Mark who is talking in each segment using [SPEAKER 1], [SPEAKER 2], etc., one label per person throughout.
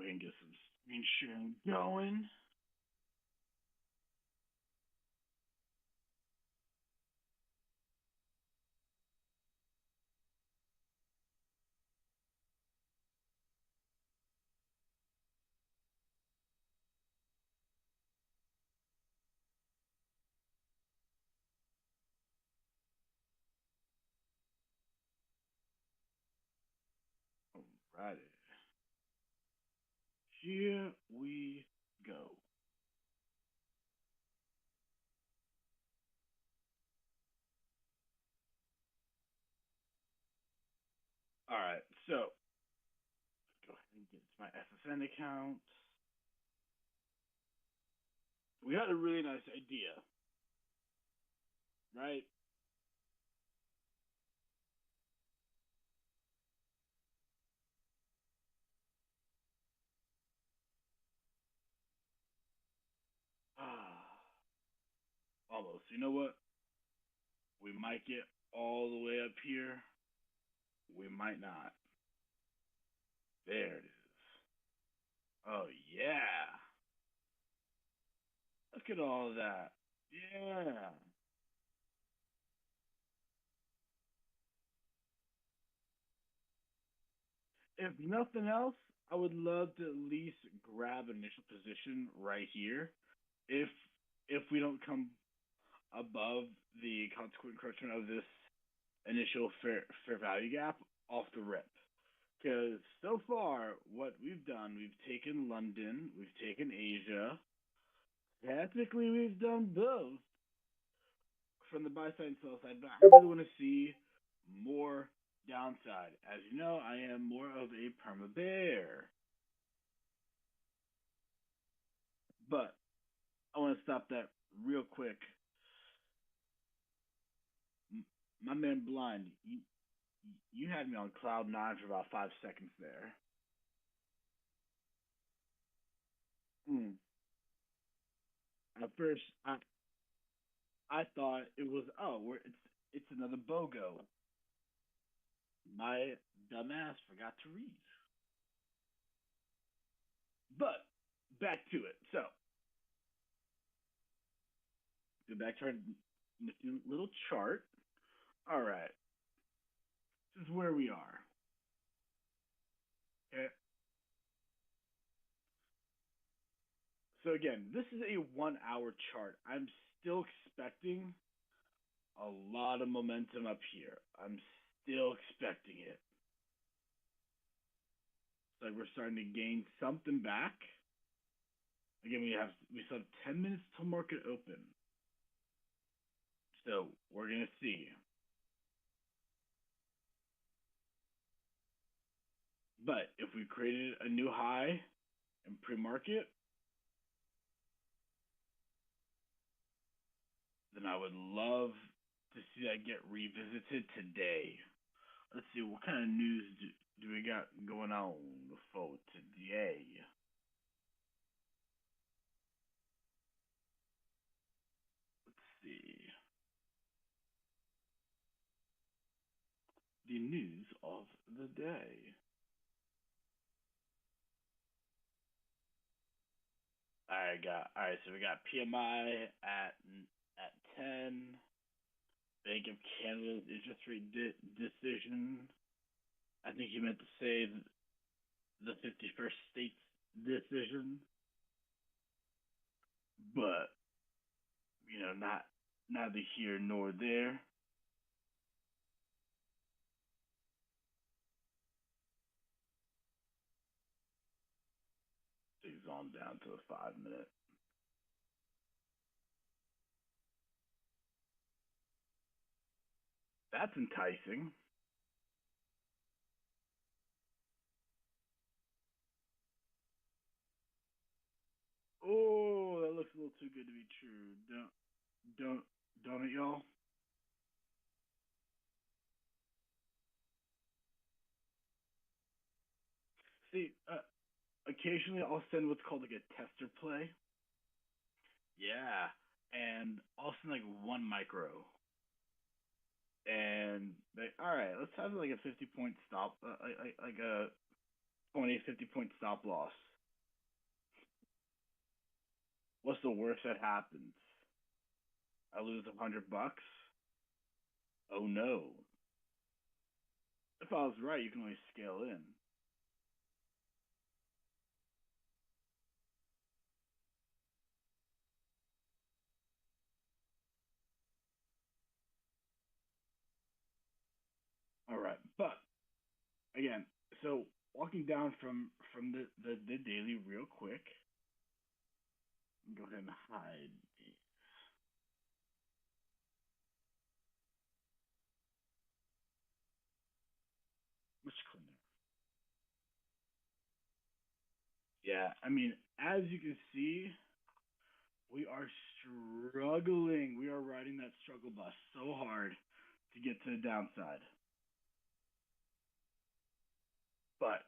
[SPEAKER 1] and get some screen sharing going. Alrighty. Here we go. Alright, so go ahead and get to my SSN account. We had a really nice idea, right? Almost. You know what? We might get all the way up here. We might not. There it is. Oh, yeah. Look at all of that. Yeah. If nothing else, I would love to at least grab initial position right here. If if we don't come above the consequent encroachment of this initial fair value gap off the rip. Because so far, what we've done, we've taken London, we've taken Asia. Technically, we've done both from the buy side and sell side, but I really want to see more downside. As you know, I am more of a perma bear. But I want to stop that real quick. My man Blind, you had me on cloud nine for about 5 seconds there. Mm. At first, I thought it was it's another BOGO. My dumbass forgot to read. But back to it. So go back to our nifty little chart. All right, this is where we are. Okay. So again, this is a 1 hour chart. I'm still expecting a lot of momentum up here. I'm still expecting it. It's like we're starting to gain something back. Again, we still have 10 minutes till market open. So we're gonna see. But if we created a new high in pre-market, then I would love to see that get revisited today. Let's see what kind of news do we got going on for today. Let's see the news of the day. So we got PMI at 10. Bank of Canada's interest rate decision. I think he meant to say the 51st state's decision, but not neither here nor there. He's on down to the 5 minute. That's enticing. Oh, that looks a little too good to be true. Don't don't it, y'all? See, occasionally I'll send what's called like a tester play. Yeah, and I'll send like one micro, and all right, let's have like a 50 point stop, like a 20, 50 point stop loss. What's the worst that happens? I lose $100. Oh no. If I was right, you can only scale in. All right, but again, so walking down from the daily real quick. Go ahead and hide these. Much cleaner. Yeah, I mean, as you can see, we are struggling. We are riding that struggle bus so hard to get to the downside. But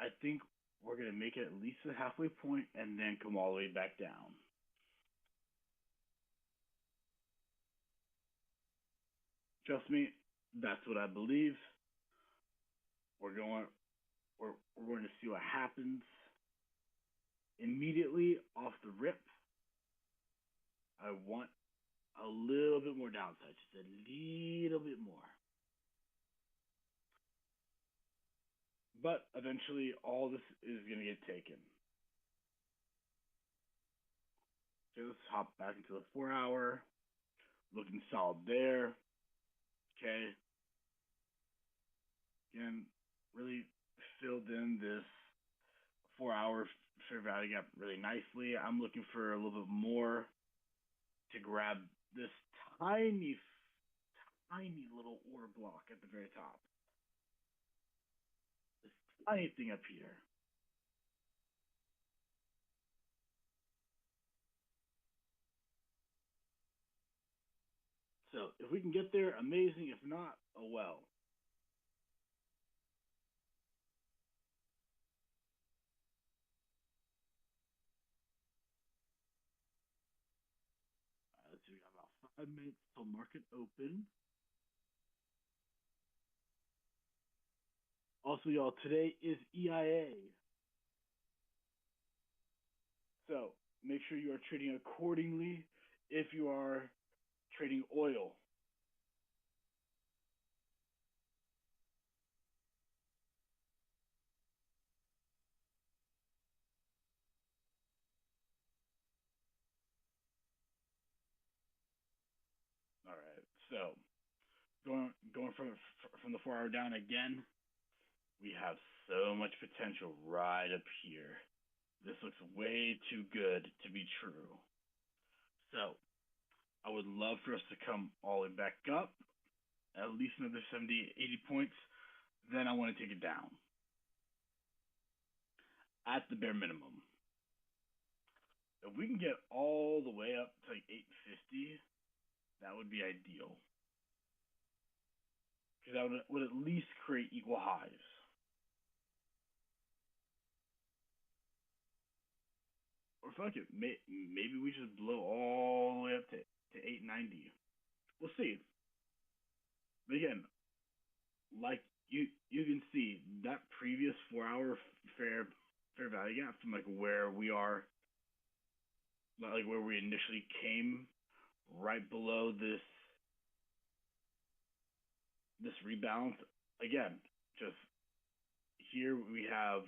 [SPEAKER 1] I think we're going to make it at least the halfway point and then come all the way back down. Trust me, that's what I believe. We're going we're going to see what happens immediately off the rip. I want a little bit more downside, just a little bit more. But eventually, all this is going to get taken. So let's hop back into the 4 hour. Looking solid there. Okay. Again, really filled in this 4 hour fair value gap really nicely. I'm looking for a little bit more to grab this tiny, tiny little order block at the very top. This tiny thing up here. So if we can get there, amazing. If not, oh well. Let's see, we got about 5 minutes till market open. Also, y'all, today is EIA. So make sure you are trading accordingly if you are trading oil. All right. So going from the 4 hour down again, we have so much potential right up here. This looks way too good to be true. So I would love for us to come all the way back up, at least another 70, 80 points. Then I want to take it down at the bare minimum. If we can get all the way up to like 850, that would be ideal. Because that would at least create equal highs. Or fuck it, maybe we just blow all the way up to 890. We'll see. But again, like you can see that previous 4 hour fair value gap from like where we are, like where we initially came, right below this rebalance. Again, just here we have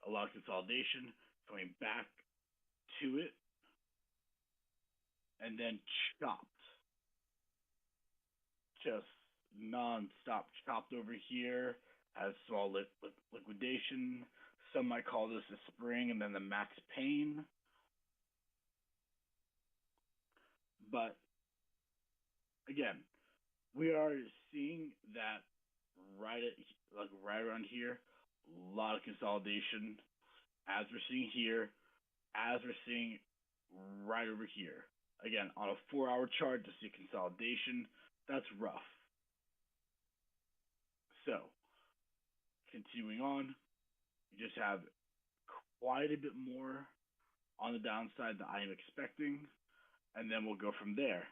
[SPEAKER 1] a lot of consolidation coming back to it, and then chopped, just non-stop chopped over here as small liquidation. Some might call this a spring and then the max pain. But again, we are seeing that right around here, a lot of consolidation as we're seeing here, as we're seeing right over here. Again, on a 4 hour chart to see consolidation, that's rough. So, continuing on, you just have quite a bit more on the downside that I am expecting, and then we'll go from there.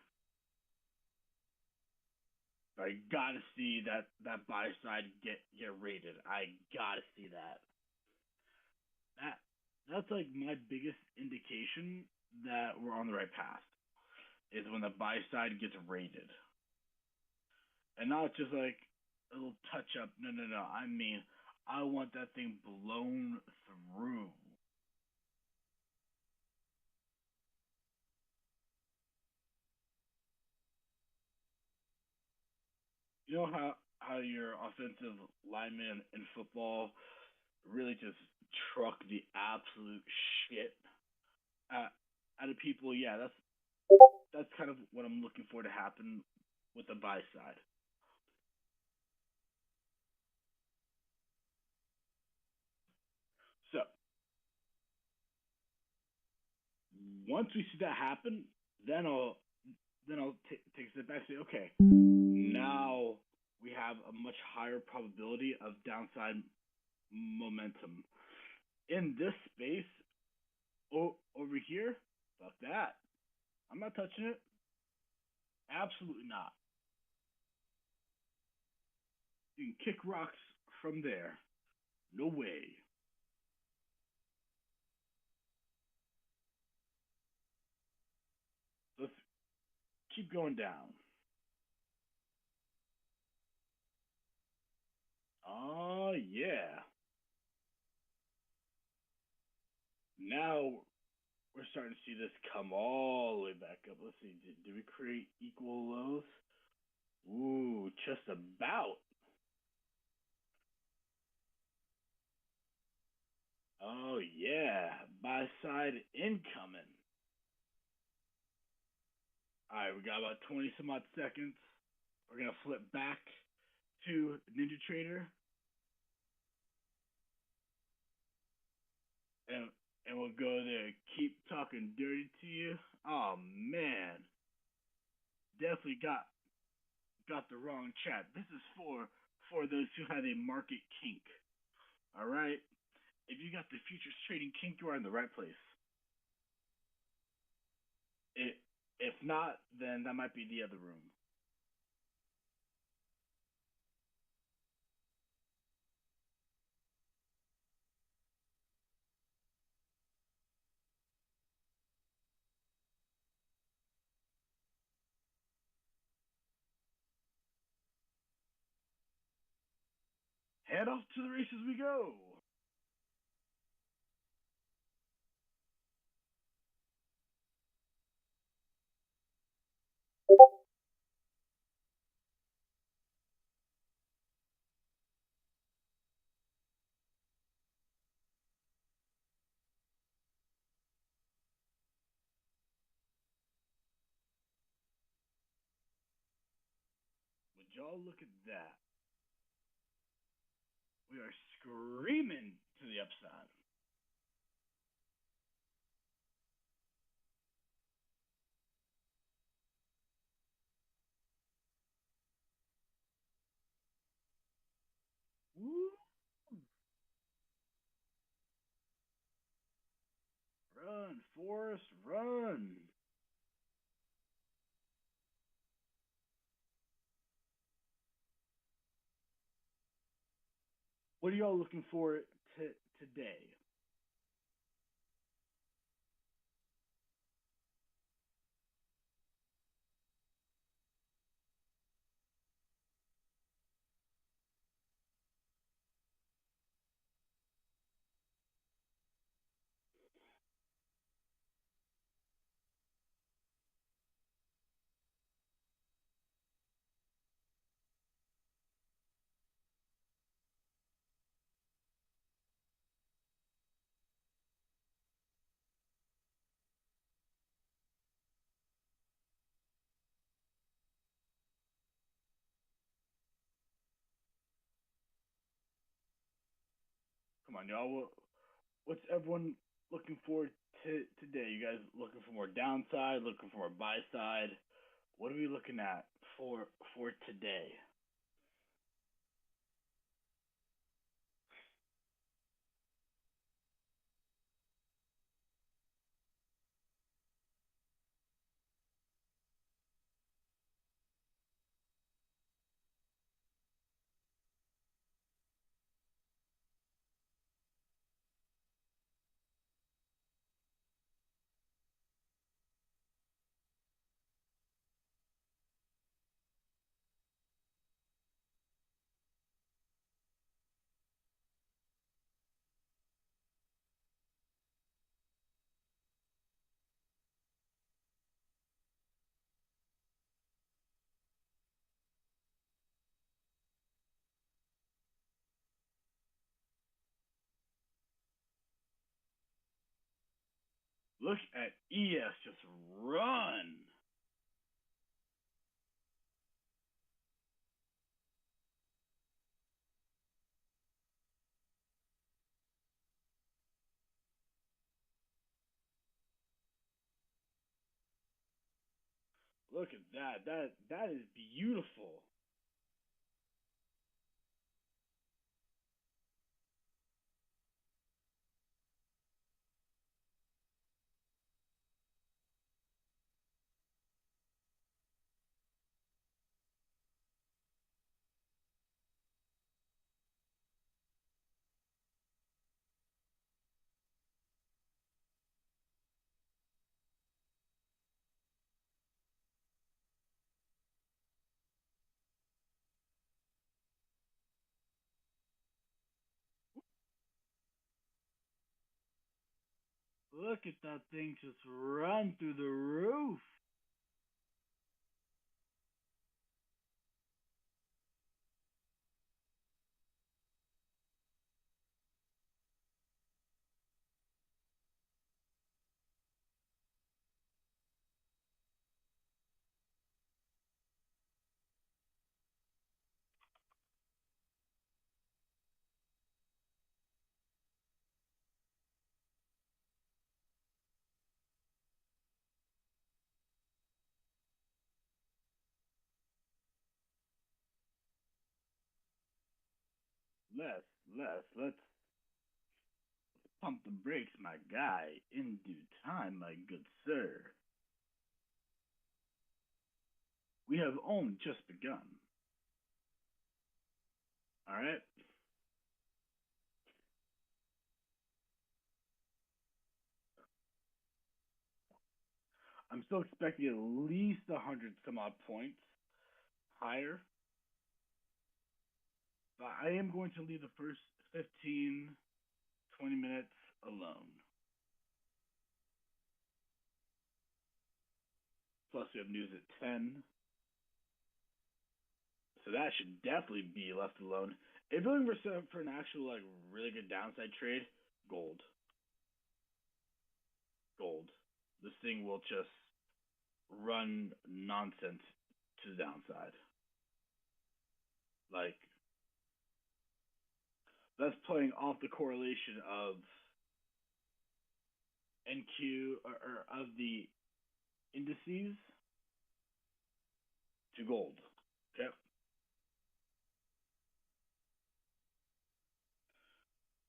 [SPEAKER 1] I gotta see that buy side get rated. I gotta see that. That that's like my biggest indication that we're on the right path is when the buy side gets raided, and not just like a little touch up. No, no, no. I mean, I want that thing blown through. You know how your offensive lineman in football really just truck the absolute shit out, out of people? Yeah, that's kind of what I'm looking for to happen with the buy side. So once we see that happen, then I'll take a step back and say, okay, now we have a much higher probability of downside momentum in this space. Over here, fuck that. I'm not touching it. Absolutely not. You can kick rocks from there. No way. Let's keep going down. Oh yeah. Now we're starting to see this come all the way back up. Let's see. Did we create equal lows? Ooh, just about. Oh yeah. Buy side incoming. All right, we got about 20 some odd seconds. We're gonna flip back to Ninja Trader, and and we'll go there. Keep talking dirty to you. Oh man, definitely got the wrong chat. This is for those who have a market kink. All right, if you got the futures trading kink, you are in the right place. It, if not, then that might be the other room. Head off to the races we go. Would y'all look at that? We are screaming to the upside. Woo! Run, Forrest, run. What are y'all looking for today? Come on, y'all. What's everyone looking for today? You guys looking for more downside? Looking for more buy side? What are we looking at for today? Look at ES just run. Look at that. That is beautiful. Look at that thing just run through the roof. Less, let's pump the brakes, my guy, in due time, my good sir. We have only just begun. Alright? I'm still expecting at least 100 some odd points higher. But I am going to leave the first 15, 20 minutes alone. Plus, we have news at 10. So that should definitely be left alone. If you're looking for an actual, like, really good downside trade, gold. Gold. This thing will just run nonsense to the downside. Like, that's playing off the correlation of NQ or of the indices to gold. Okay.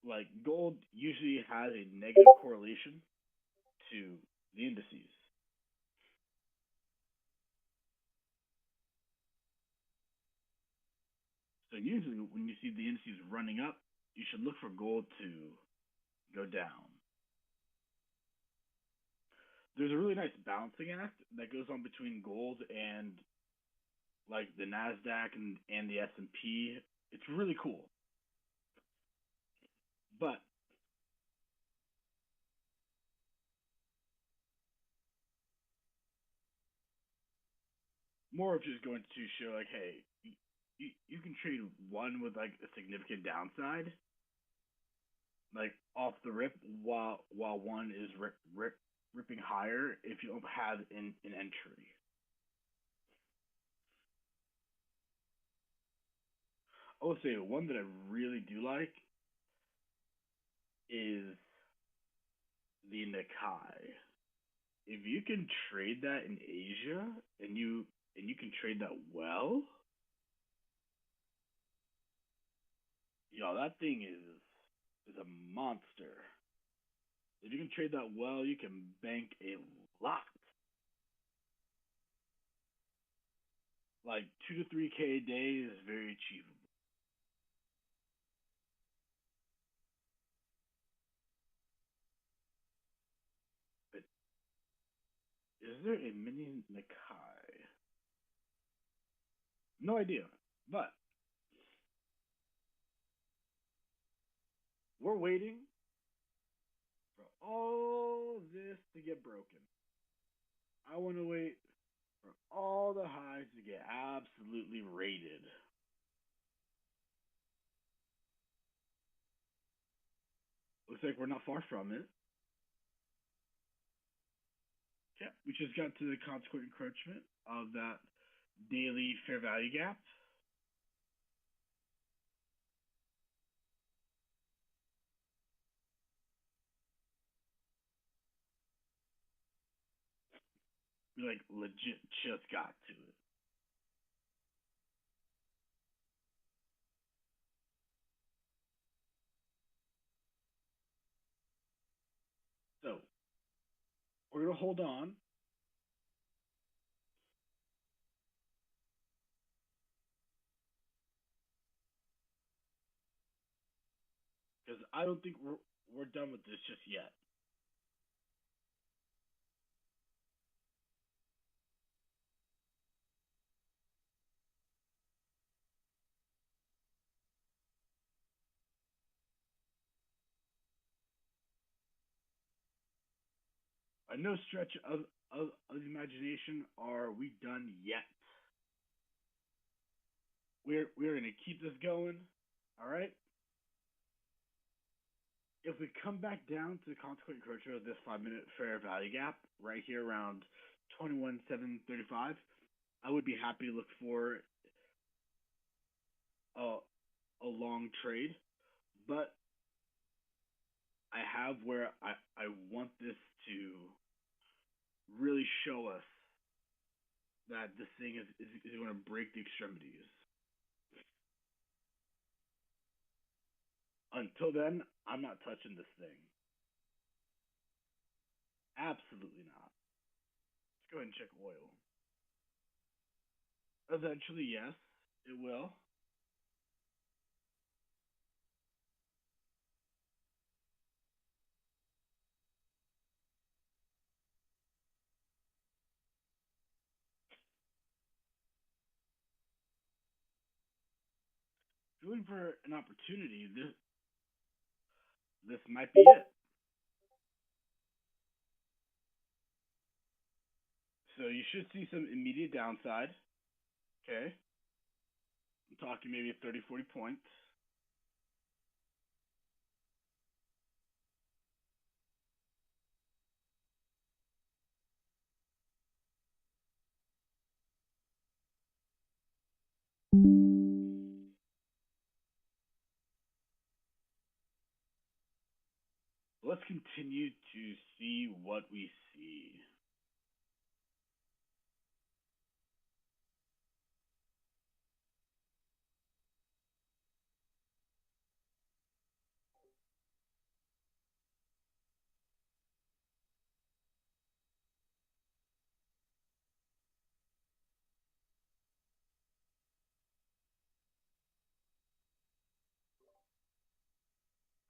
[SPEAKER 1] Like gold usually has a negative correlation to the indices. So usually when you see the indices running up, you should look for gold to go down. There's a really nice balancing act that goes on between gold and like the Nasdaq and the S&P. It's really cool. But more of just going to show like, hey, you can trade one with like a significant downside, like off the rip, while one is ripping higher if you don't have an entry. I would say one that I really do like is the Nikkei. If you can trade that in Asia and you can trade that well, yo, that thing is a monster. If you can trade that well, you can bank a lot. Like 2 to 3K a day is very achievable. But is there a mini Nikkei? No idea. But we're waiting for all this to get broken. I want to wait for all the highs to get absolutely raided. Looks like we're not far from it. Yeah, we just got to the consequent encroachment of that daily fair value gap. We like legit just got to it. So we're gonna hold on because I don't think we're done with this just yet. By no stretch of the imagination are we done yet. We're gonna keep this going. All right. If we come back down to the consequent encroachment of this 5 minute fair value gap right here around 21,735, I would be happy to look for a, a long trade. But I have where I want this to really show us that this thing is going to break the extremities. Until then, I'm not touching this thing. Absolutely not. Let's go ahead and check oil. Eventually, yes, it will. If you're looking for an opportunity, this might be it. So you should see some immediate downside. Okay. I'm talking maybe 30, 40 points. Let's continue to see what we see.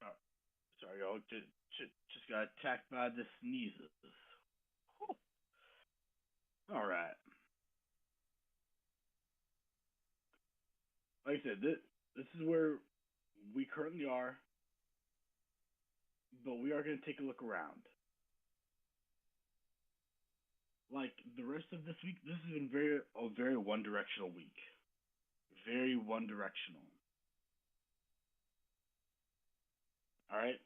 [SPEAKER 1] Oh, sorry, y'all. Just got attacked by the sneezes. All right. Like I said, this is where we currently are, but we are going to take a look around. Like the rest of this week, this has been very one directional week. Very one directional. All right.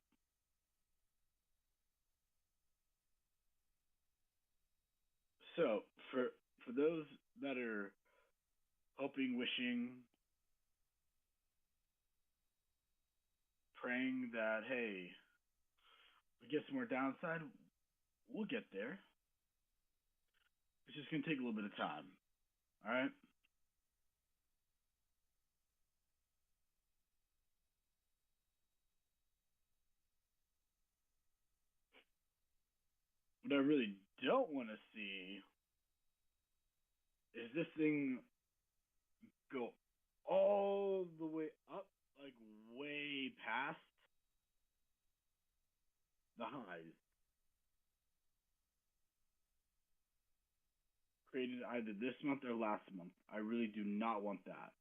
[SPEAKER 1] So for those that are hoping, wishing, praying that hey, we get some more downside, we'll get there. It's just gonna take a little bit of time. All right. What I really don't want to see is this thing go all the way up, like way past the highs created either this month or last month. I really do not want that.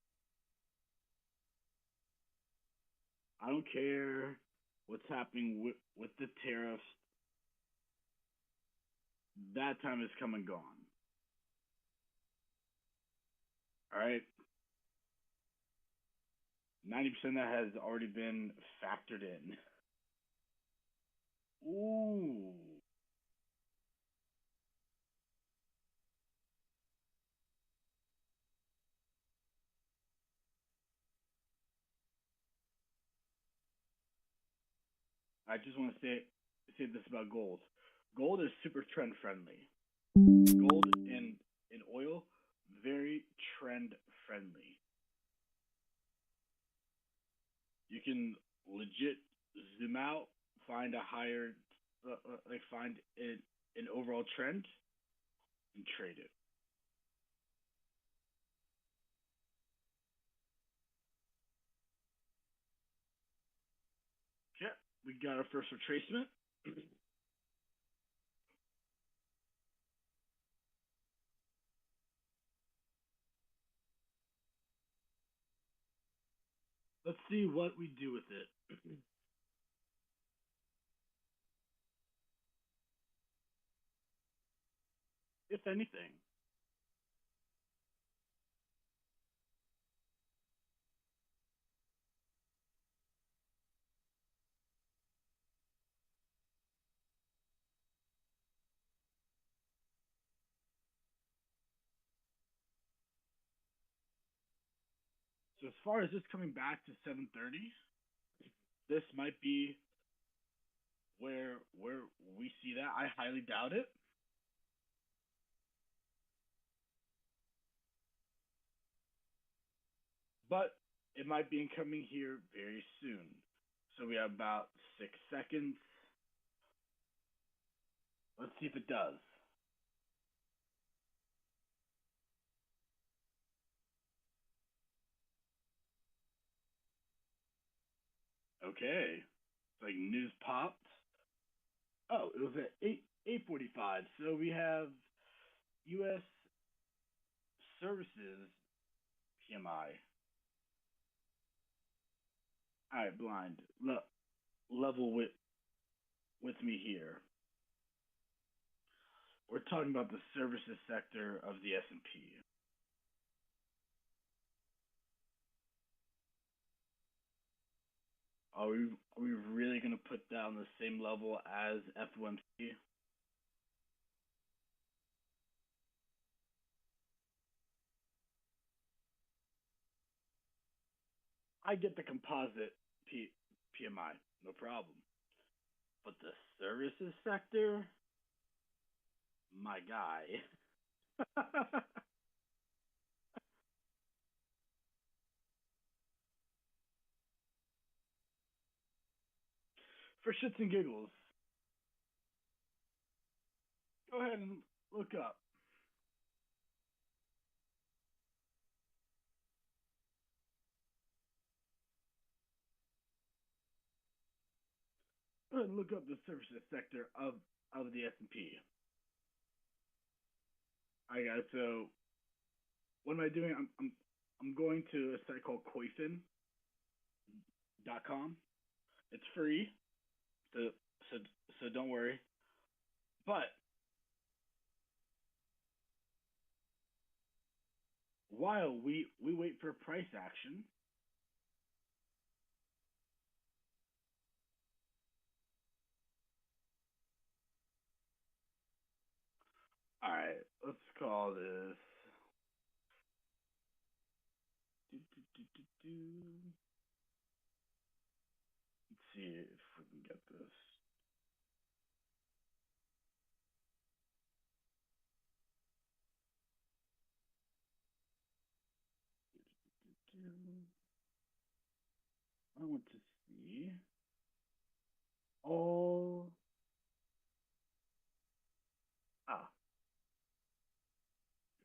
[SPEAKER 1] I don't care what's happening with the tariffs. That time is come and gone. All right. 90% of that has already been factored in. Ooh. I just want to say this about gold. Gold is super trend friendly. Gold and oil, very trend friendly. You can legit zoom out, find a higher, like find an overall trend and trade it. Okay, we got our first retracement. Let's see what we do with it. If anything. So as far as this coming back to 730, this might be where we see that. I highly doubt it, but it might be incoming here very soon. So we have about 6 seconds. Let's see if it does. Okay. It's like news popped. Oh, it was at 8:45. So we have U.S. services PMI. All right, blind. Level with me here. We're talking about the services sector of the S&P. Are we really gonna put that on the same level as FOMC? I get the composite PMI, no problem. But the services sector, my guy. For shits and giggles, go ahead and look up. Go ahead and look up the services sector of the S&P. I got it. So what am I doing? I'm going to a site called Koifin.com. It's free, so so so don't worry. But while we wait for price action, all right, let's call this. Do, do, do, do, do. Let's see if we can get this. I want to see all. Ah,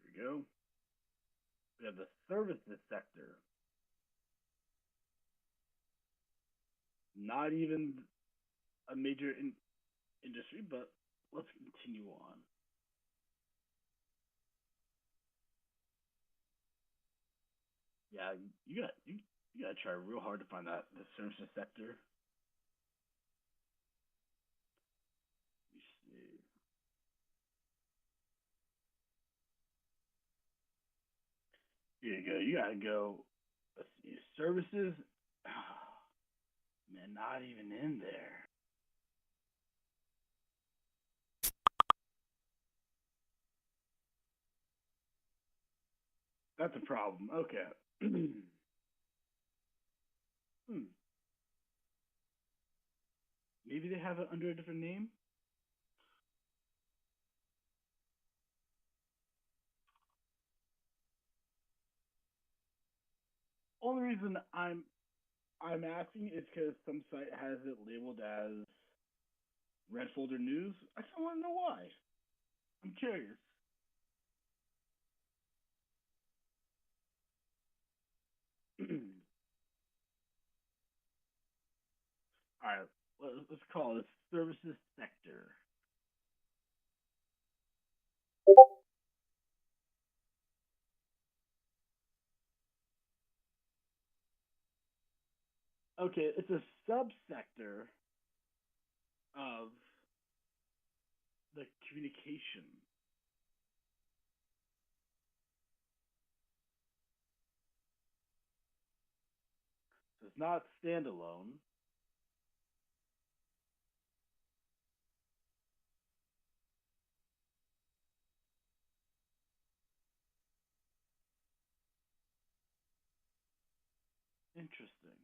[SPEAKER 1] here we go. We have the services sector. Not even a major industry, but let's continue on. Yeah, you gotta try real hard to find that the services sector. Let me see. Here you go. You gotta go. Let's see. Services. Oh, man, not even in there. That's a problem. Okay. maybe they have it under a different name. Only reason I'm asking is because some site has it labeled as red folder news. I just want to know why. I'm curious. All right, let's call it services sector. Okay, it's a subsector of the communication. So it's not standalone. Interesting.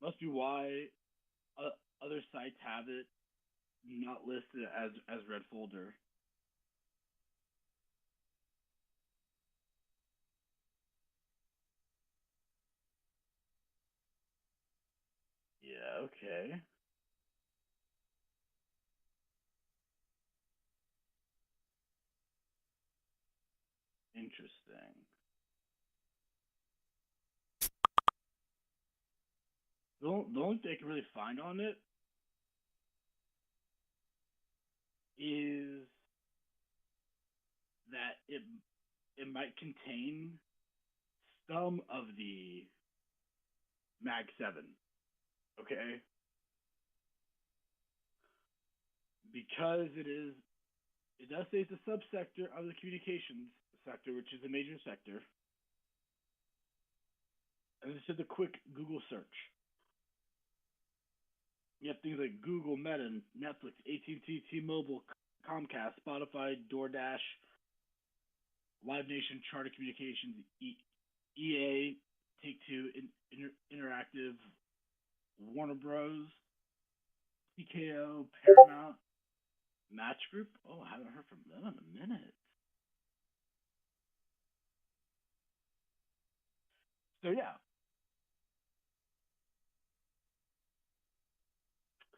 [SPEAKER 1] Must be why other sites have it not listed as red folder. Yeah. Okay. Interesting. The only thing I can really find on it is that it might contain some of the Mag 7. Okay? Because it does say it's a subsector of the communications sector, which is a major sector. And this is a quick Google search. You have things like Google, Meta, Netflix, AT&T, T-Mobile, Comcast, Spotify, DoorDash, Live Nation, Charter Communications, EA, Take Two, Interactive, Warner Bros, TKO, Paramount, Match Group. Oh, I haven't heard from them in a minute. So yeah,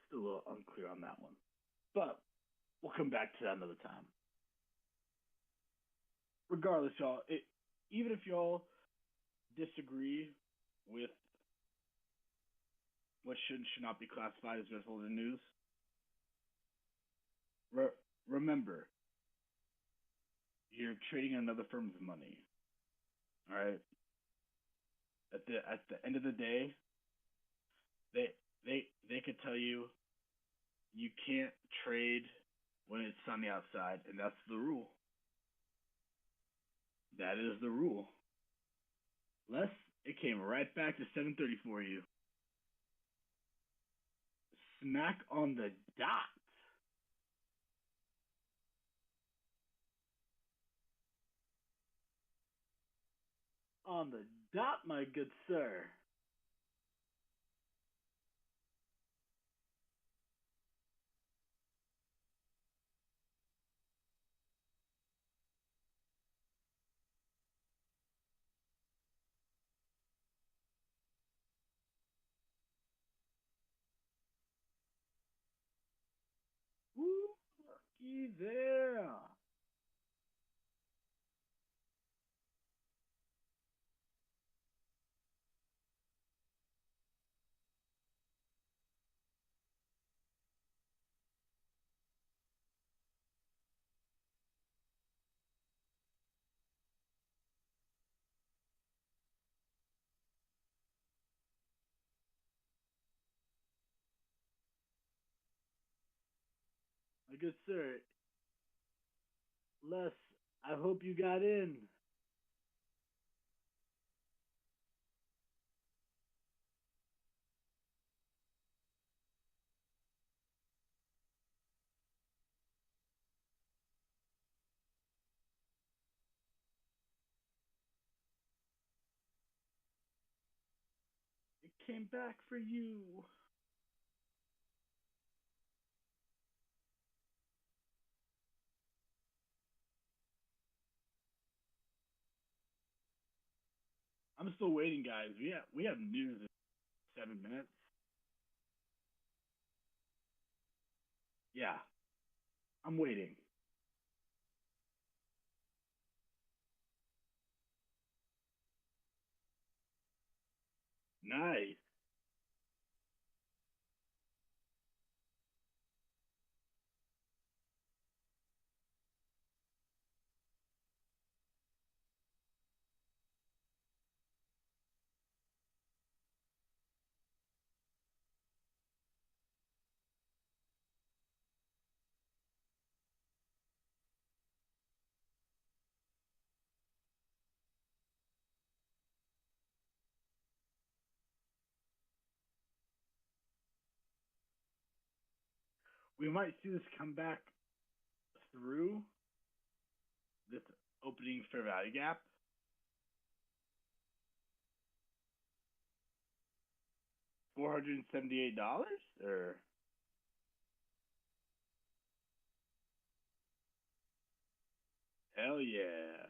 [SPEAKER 1] still a little unclear on that one, but we'll come back to that another time. Regardless, y'all, even if y'all disagree with what should not be classified as red folder news, re- remember you're trading another firm's money. All right. At the end of the day, they could tell you you can't trade when it's sunny outside, and that's the rule. That is the rule. Les, it came right back to 7:30 for you. Smack on the dot. On the dot, my good sir. Woo, looky there. My good sir. Les, I hope you got in. came back for you. I'm still waiting, guys. We have news in 7 minutes. Yeah, I'm waiting. Nice. We might see this come back through this opening fair value gap. $478 or hell yeah.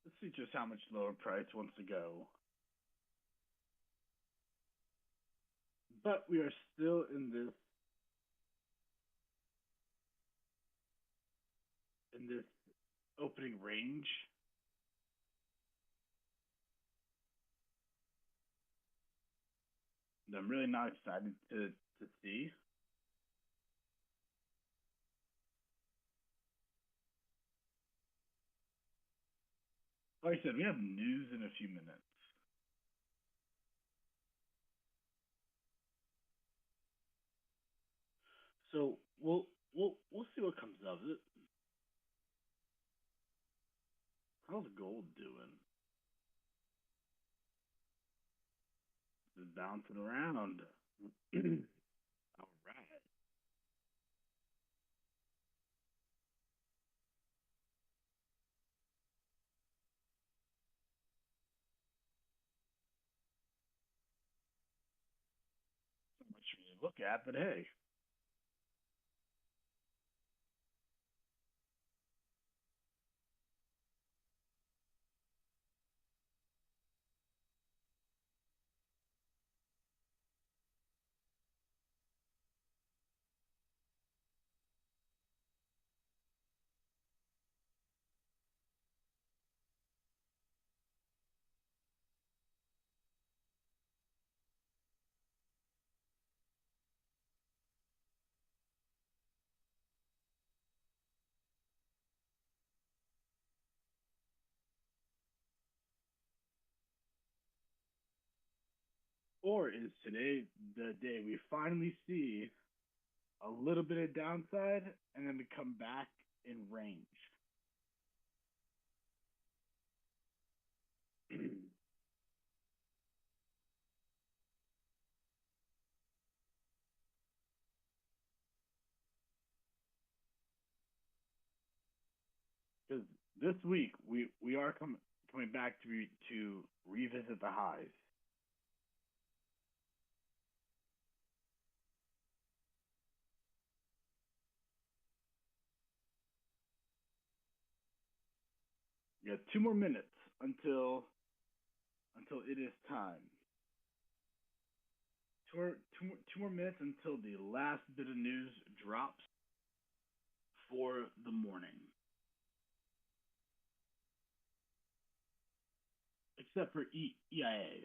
[SPEAKER 1] Let's see just how much lower price wants to go. But we are still in this opening range. And I'm really not excited to see. Like I said, we have news in a few minutes. So we'll see what comes of it. How's gold doing? Just bouncing around. All right. Not much for you to look at, but hey. Or is today the day we finally see a little bit of downside and then we come back in range? Because this week we are coming back to revisit the highs. You got 2 more minutes until it is time. Two more minutes until the last bit of news drops for the morning, except for EIA.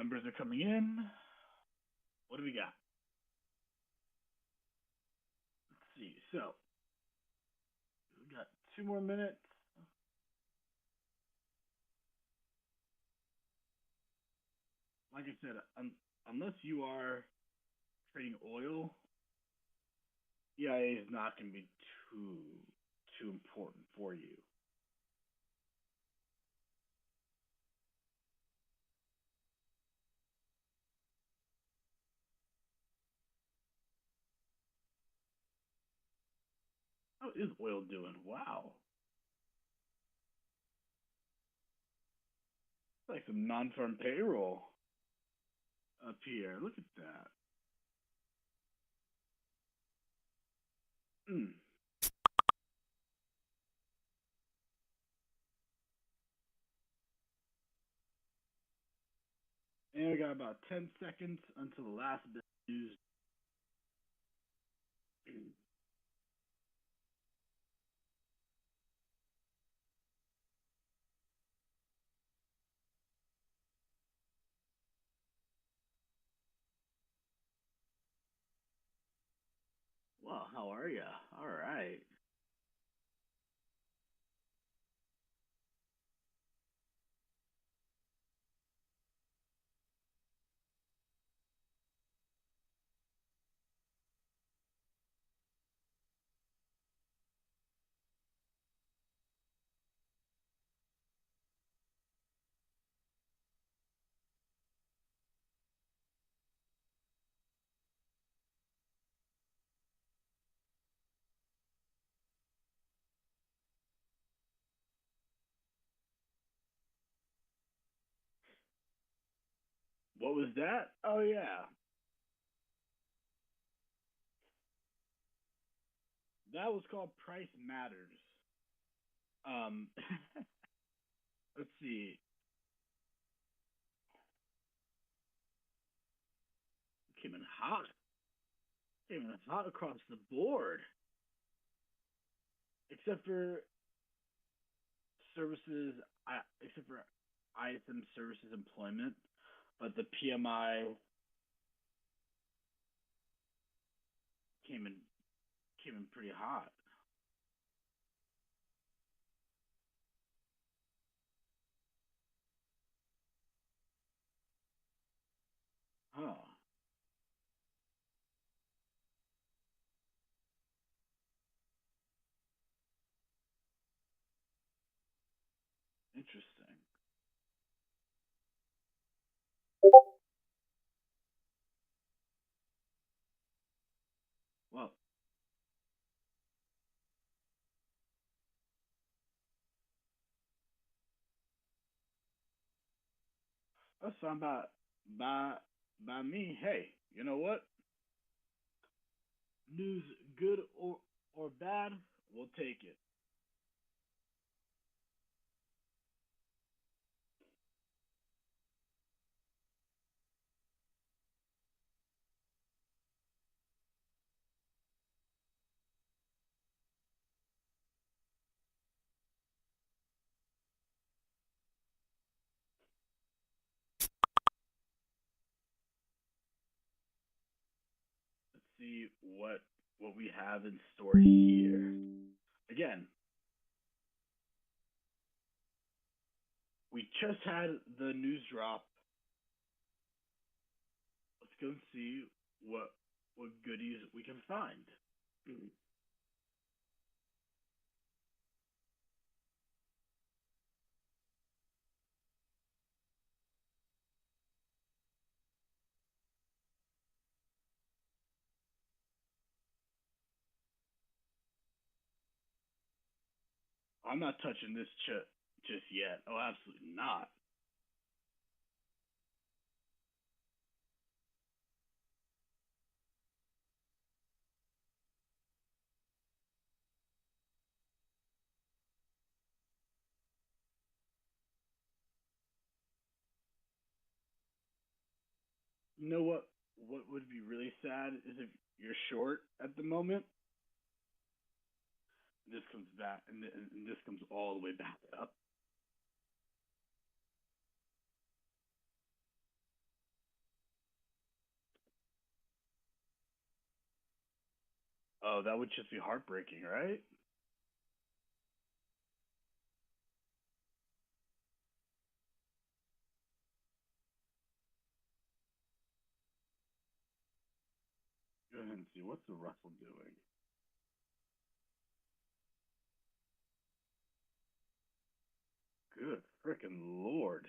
[SPEAKER 1] Numbers are coming in. What do we got? Let's see. So we got 2 more minutes. Like I said, unless you are trading oil, EIA is not going to be too important for you. How is oil doing? Wow. It's like some non-farm payroll up here. Look at that. Mm. And we got about 10 seconds until the last bit of news. Well, how are ya? All right. What was that? Oh yeah, that was called Price Matters. Um, let's see. Came in hot. Came in hot across the board, except for services. Except for ISM services employment, but the PMI came in came in pretty hot. Huh. Interesting. Well, that's fine by by me. Hey, you know what? News good or bad, we'll take it. Let's see what we have in store here. Again, we just had the news drop. Let's go and see what goodies we can find. I'm not touching this just yet. Oh, absolutely not. You know what? What would be really sad is if you're short at the moment. This comes back, and this comes all the way back up. Oh, that would just be heartbreaking, right? Go ahead and see what's the Russell doing. Good frickin' lord!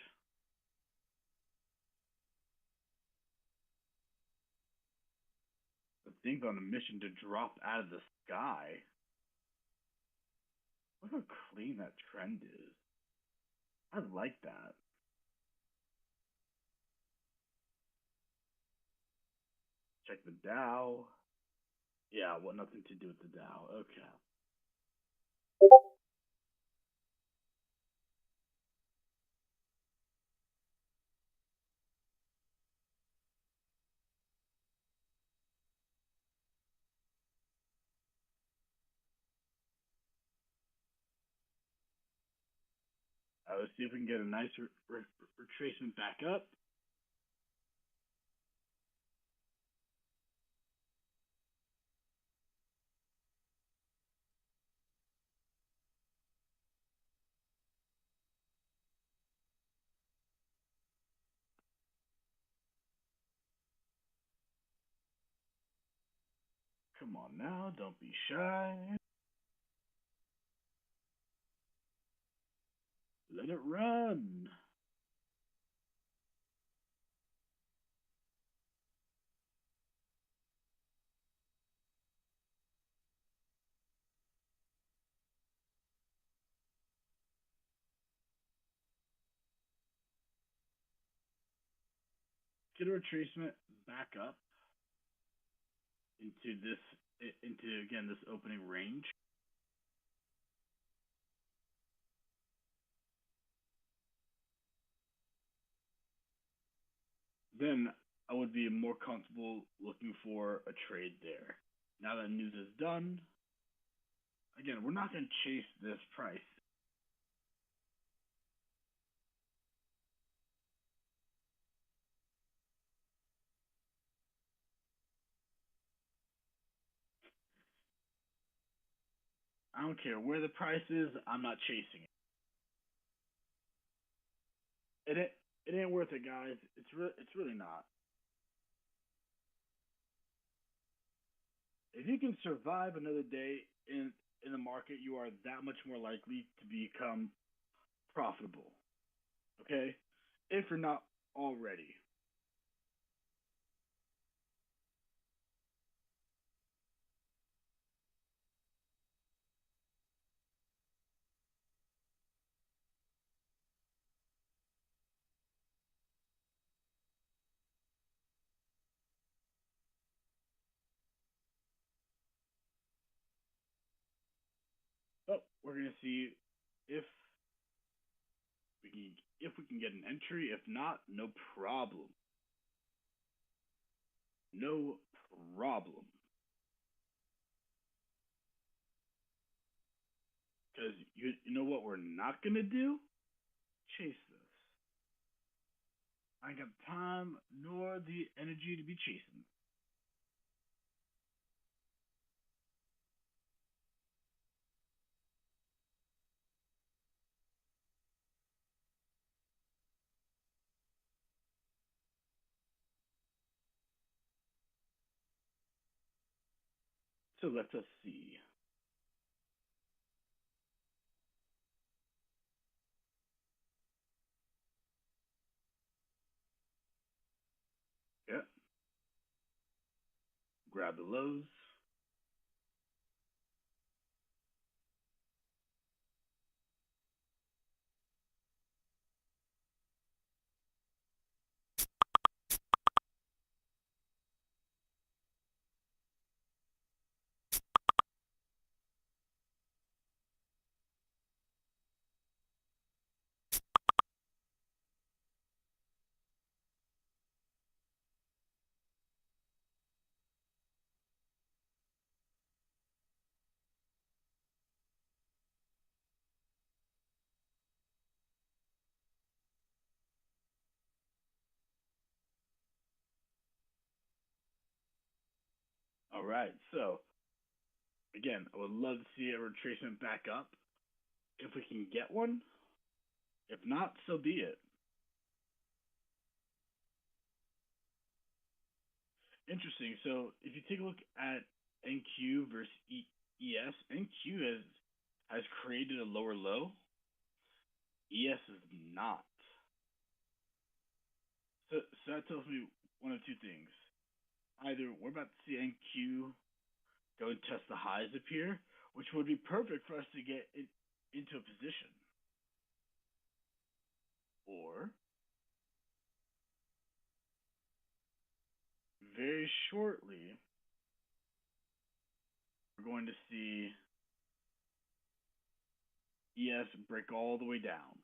[SPEAKER 1] The thing's on a mission to drop out of the sky. Look how clean that trend is. I like that. Check the Dow. Yeah, what nothing to do with the Dow. Okay. Let's see if we can get a nice retracement back up. Come on now, don't be shy. Let it run. Get a retracement back up into this, into again this opening range. Then I would be more comfortable looking for a trade there. Now that news is done, again, we're not going to chase this price. I don't care where the price is. I'm not chasing it. It ain't worth it, guys. It's really not. If you can survive another day in the market, you are that much more likely to become profitable. Okay, if you're not already. But we're gonna see if we can get an entry. If not, no problem. No problem. Because you know what we're not gonna do? Chase this. I ain't got the time nor the energy to be chasing. So let us see. Yeah. Grab the lows. All right. So Again, I would love to see a retracement back up if we can get one. If not, so be it. Interesting. So if you take a look at NQ versus ES, NQ has created a lower low. ES is not. So that tells me one of two things. Either we're about to see NQ go and test the highs up here, which would be perfect for us to get into a position. Or very shortly, we're going to see ES break all the way down.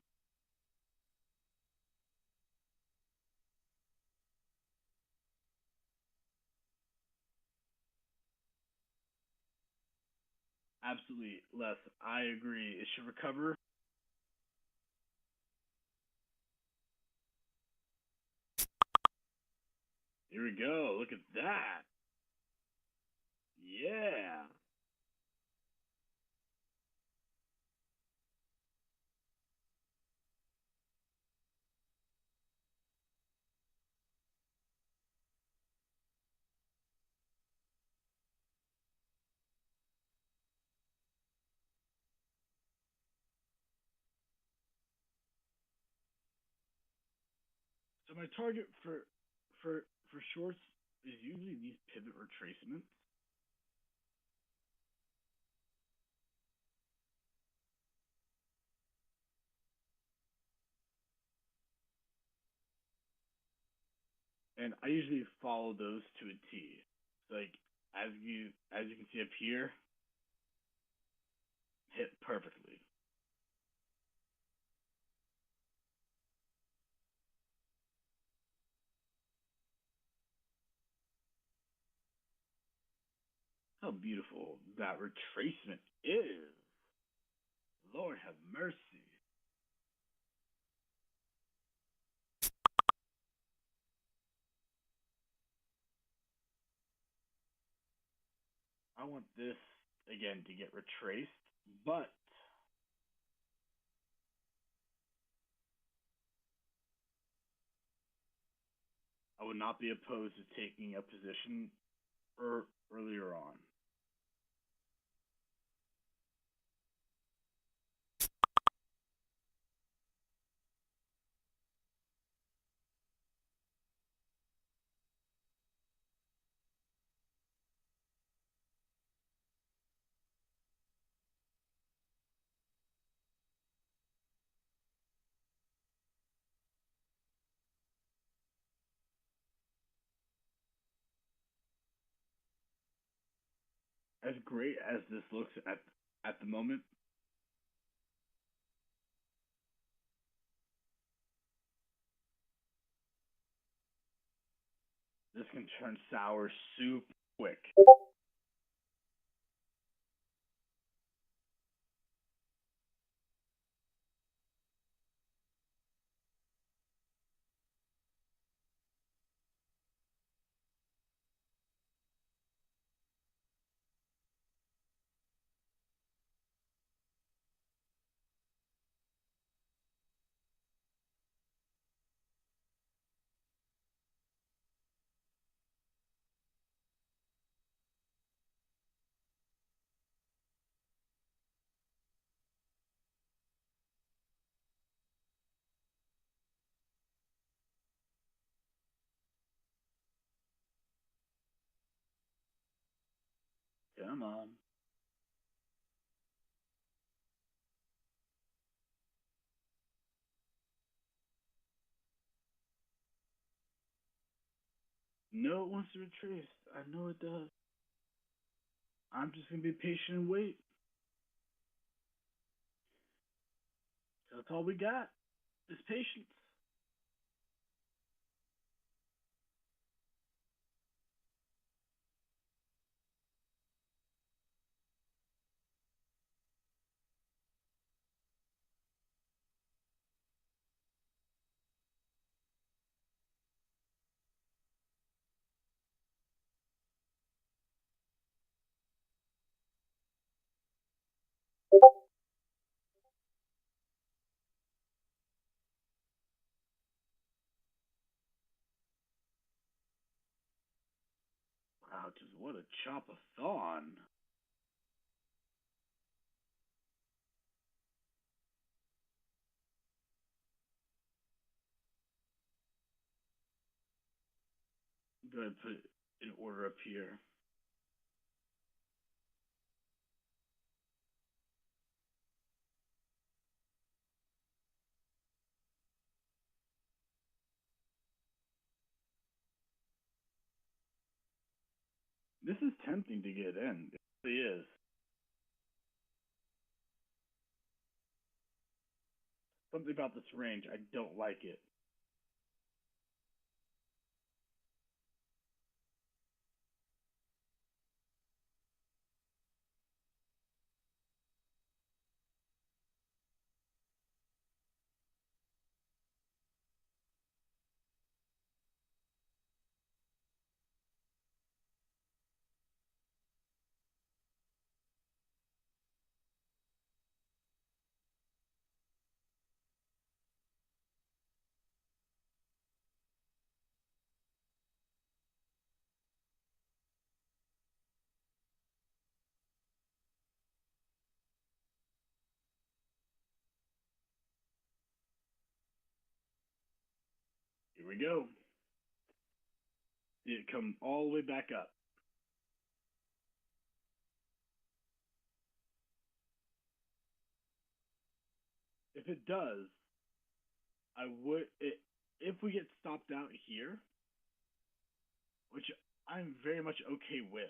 [SPEAKER 1] Absolutely, Les. I agree. It should recover. Here we go. Look at that. Yeah. So my target for shorts is usually these pivot retracements. And I usually follow those to a T. Like as you can see up here, hit perfectly. How beautiful that retracement is. Lord have mercy. I want this again to get retraced, but I would not be opposed to taking a position earlier on. As great as this looks at the moment, this can turn sour super quick. Come on. No, it wants to retrace. I know it does. I'm just gonna be patient and wait. That's all we got is patience. couches. What a chop-a-thon. Go ahead and put it in order up here. This is tempting to get in. It really is. Something about this range, I don't like it. Here we go. See it come all the way back up. If it does, I would it, if we get stopped out here, which I'm very much okay with.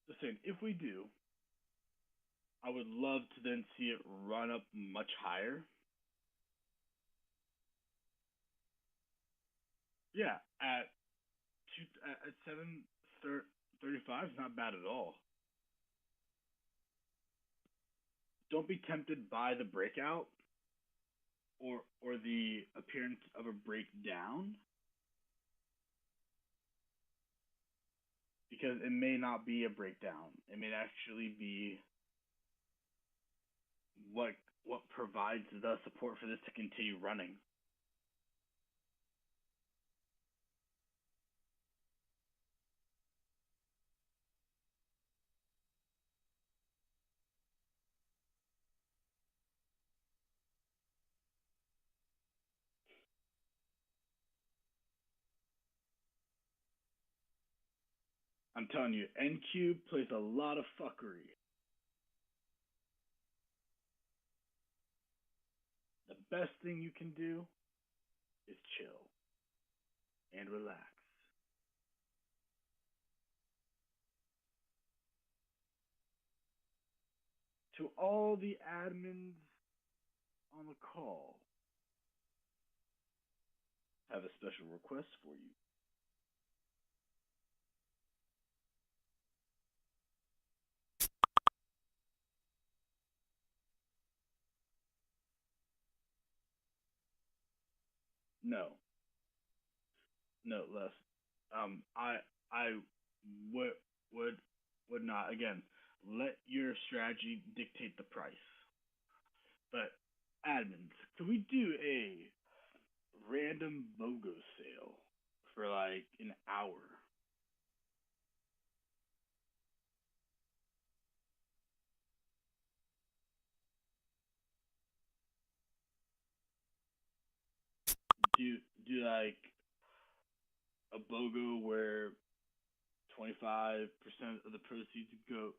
[SPEAKER 1] Just saying, if we do, I would love to then see it run up much higher. Yeah, at 735 is not bad at all. Don't be tempted by the breakout or the appearance of a breakdown, because it may not be a breakdown. It may actually be what what provides the support for this to continue running. I'm telling you, NQ plays a lot of fuckery. The best thing you can do is chill and relax. To all the admins on the call, I have a special request for you. No, no, less. I would would would not again let your strategy dictate the price. But admins, could we do a random BOGO sale for like an hour? Do do like a BOGO where 25% of the proceeds go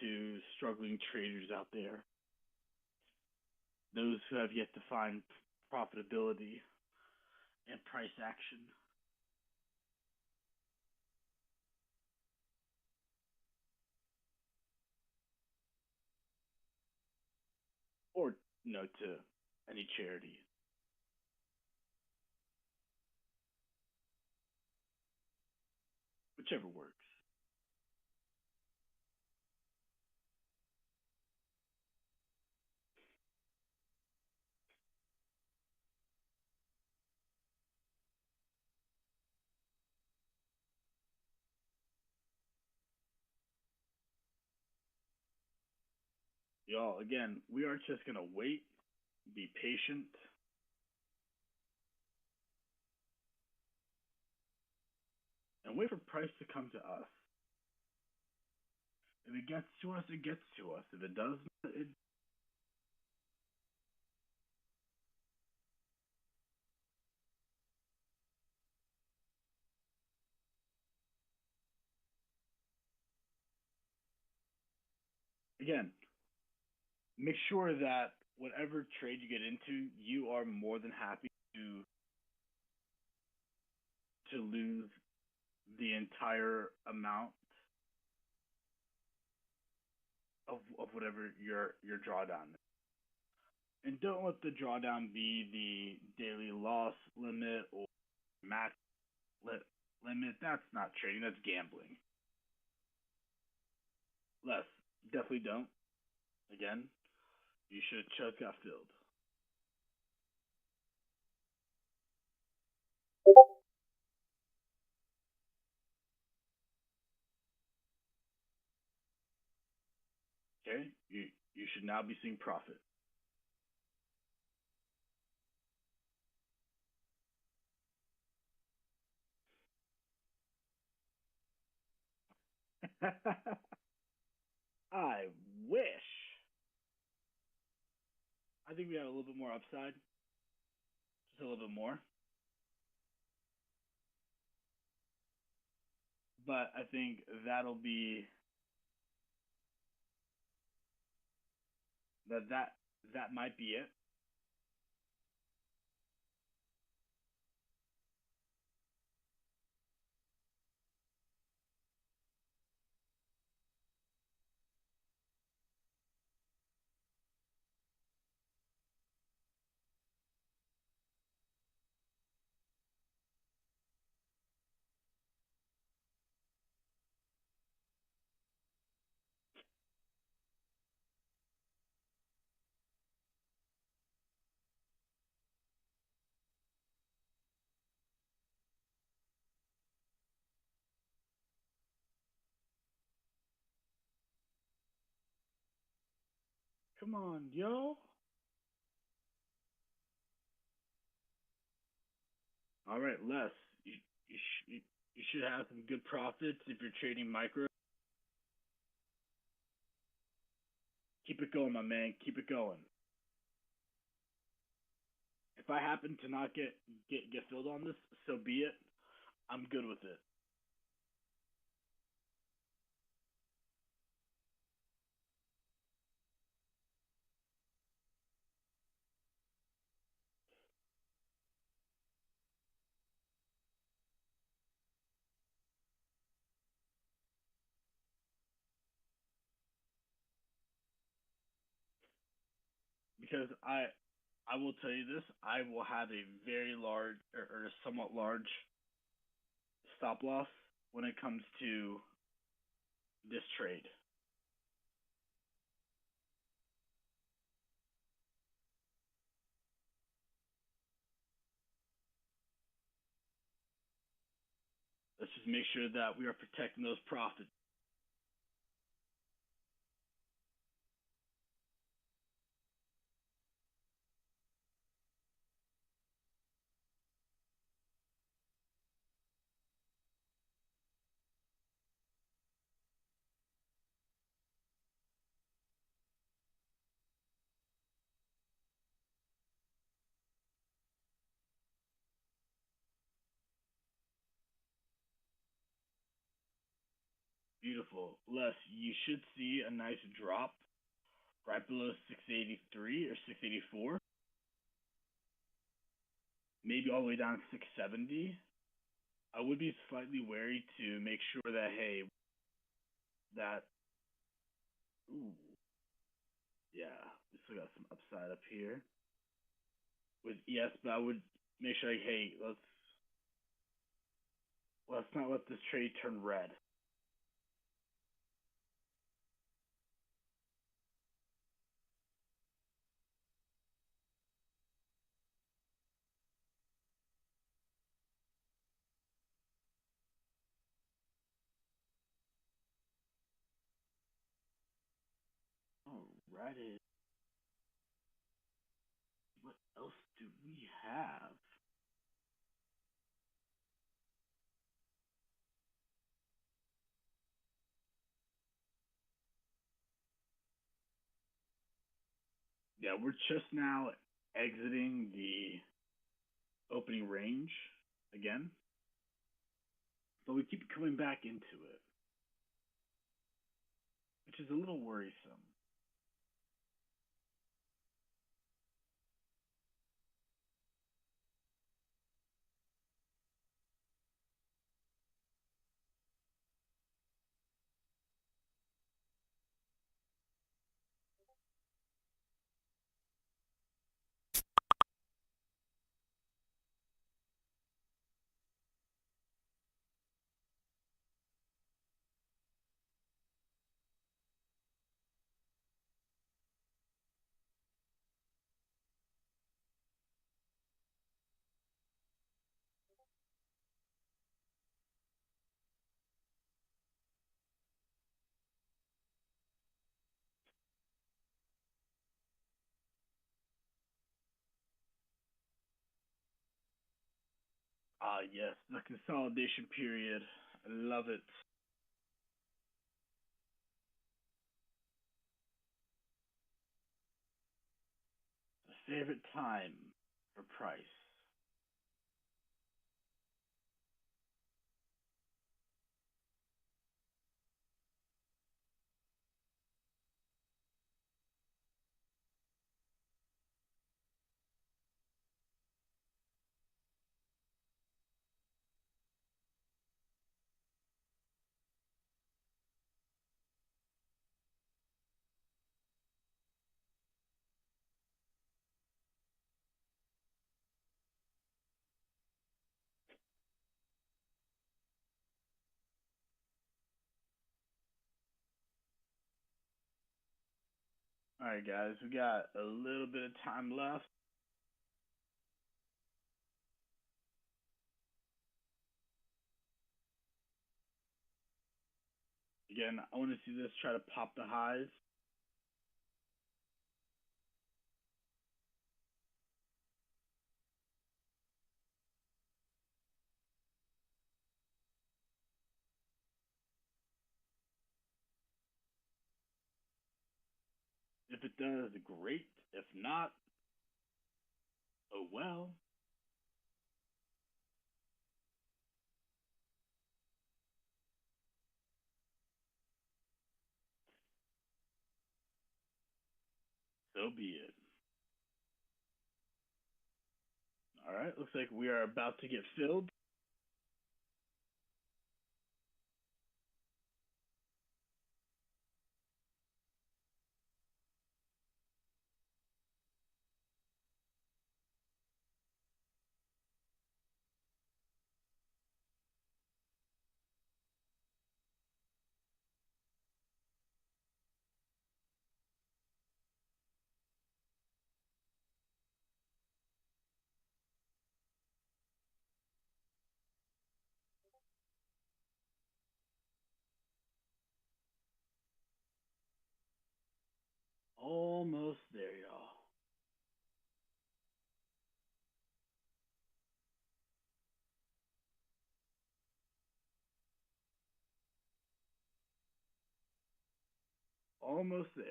[SPEAKER 1] to struggling traders out there, those who have yet to find profitability and price action. Or no, to any charity, whichever works. Y'all, again, we are just gonna wait, be patient, and wait for price to come to us. If it gets to us, it gets to us. If it doesn't, it again, make sure that whatever trade you get into, you are more than happy to lose the entire amount of whatever your drawdown is. And don't let the drawdown be the daily loss limit or max limit. That's not trading, that's gambling. Less. Definitely don't. Again, you should have just got filled. Okay? You should now be seeing profit. I wish. I think we have a little bit more upside. Just a little bit more. But I think that'll be that might be it. Come on, yo. All right, Les. You should have some good profits if you're trading micro. Keep it going, my man. Keep it going. If I happen to not get filled on this, so be it. I'm good with it. Because I will tell you this, I will have a very large or a somewhat large stop loss when it comes to this trade. Let's just make sure that we are protecting those profits. Beautiful. Les, you should see a nice drop right below 683 or 684, maybe all the way down to 670. I would be slightly wary to make sure that hey, that ooh, yeah, we still got some upside up here with yes, but I would make sure like hey, let's not let this trade turn red. All Friday. What else do we have? Yeah, we're just now exiting the opening range again, but we keep coming back into it, which is a little worrisome. Ah, yes, the consolidation period. I love it. The favorite time for price. All right, guys, we got a little bit of time left. Again, I want to see this try to pop the highs. If it does, great. If not, oh well. So be it. All right, looks like we are about to get filled. Almost there, y'all. Almost there.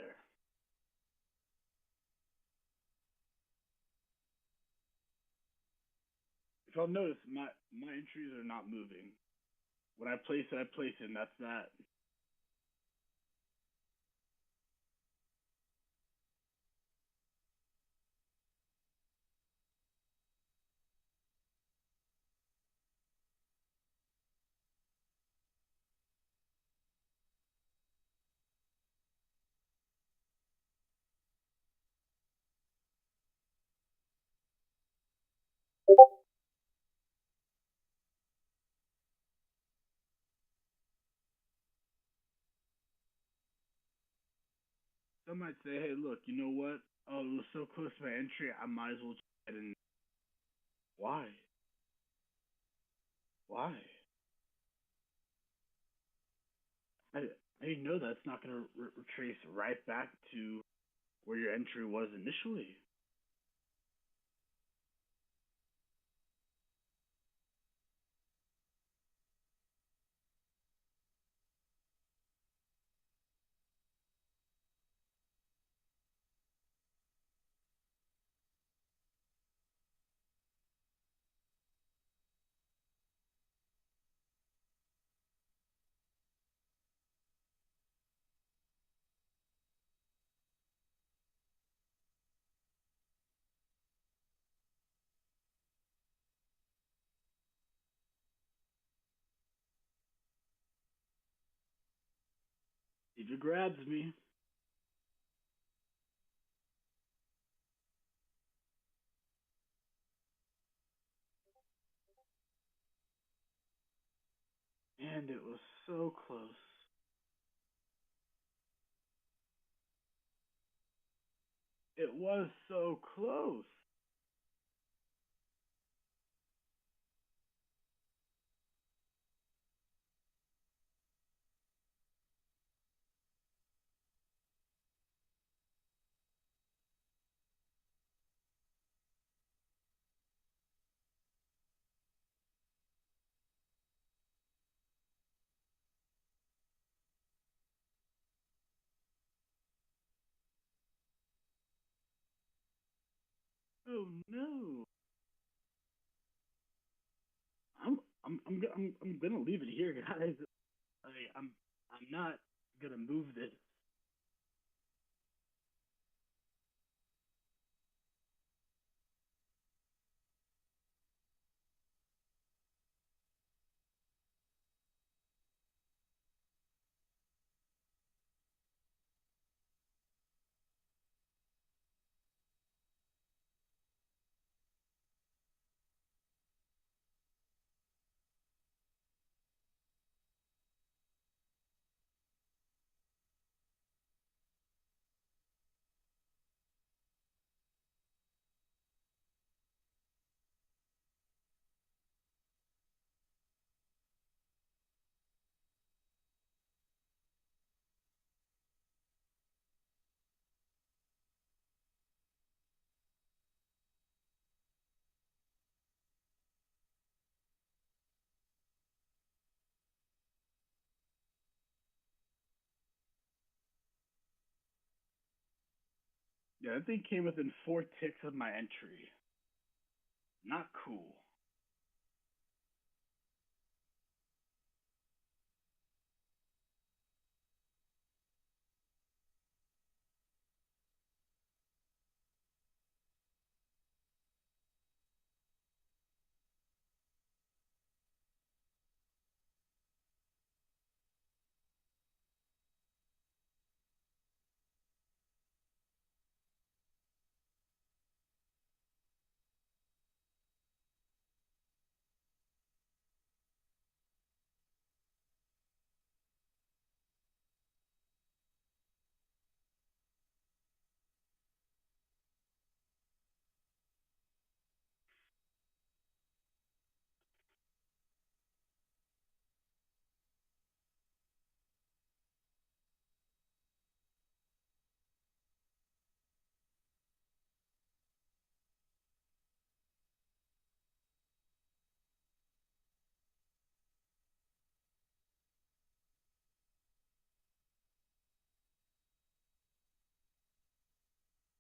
[SPEAKER 1] If y'all notice, my entries are not moving. When I place it, I place it, and that's that. Some might say, hey, look, you know what? Oh, it was so close to my entry, I might as well try it. And why? Why? I, I know that's not going to retrace right back to where your entry was initially. Either grabs me. And it was so close. It was so close. Oh no. I'm gonna leave it here, guys. I'm not gonna move this. Yeah, that thing came within 4 ticks of my entry. Not cool.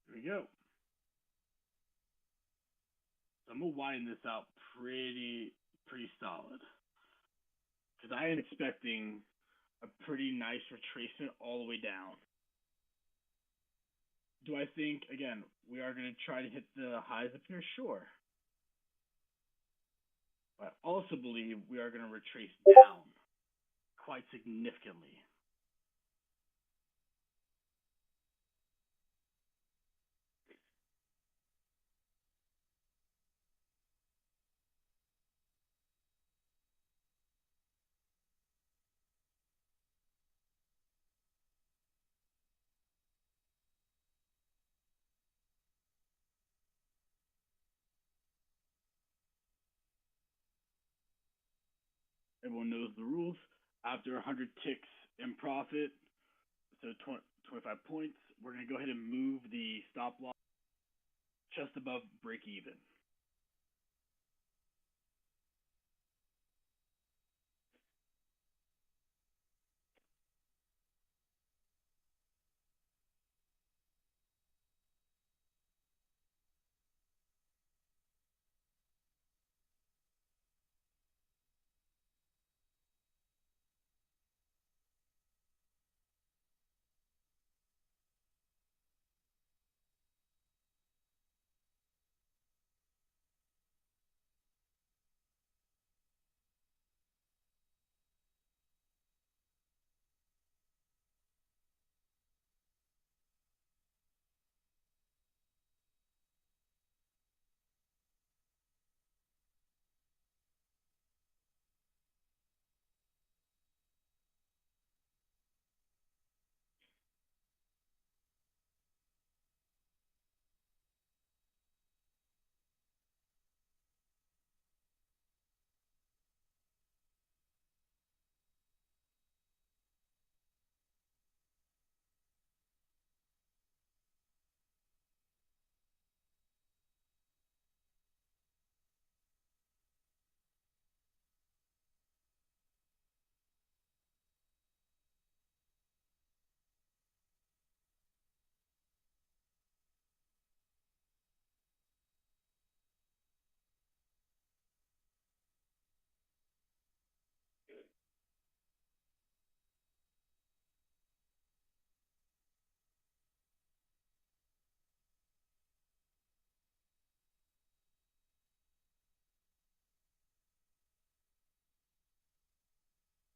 [SPEAKER 1] Here we go. So I'm gonna widen this out pretty solid because I am expecting a pretty nice retracement all the way down. Do I think again we are gonna try to hit the highs up here? Sure. But I also believe we are gonna retrace down quite significantly. Everyone knows the rules. After 100 ticks in profit, so 25 points, we're gonna go ahead and move the stop loss just above break even.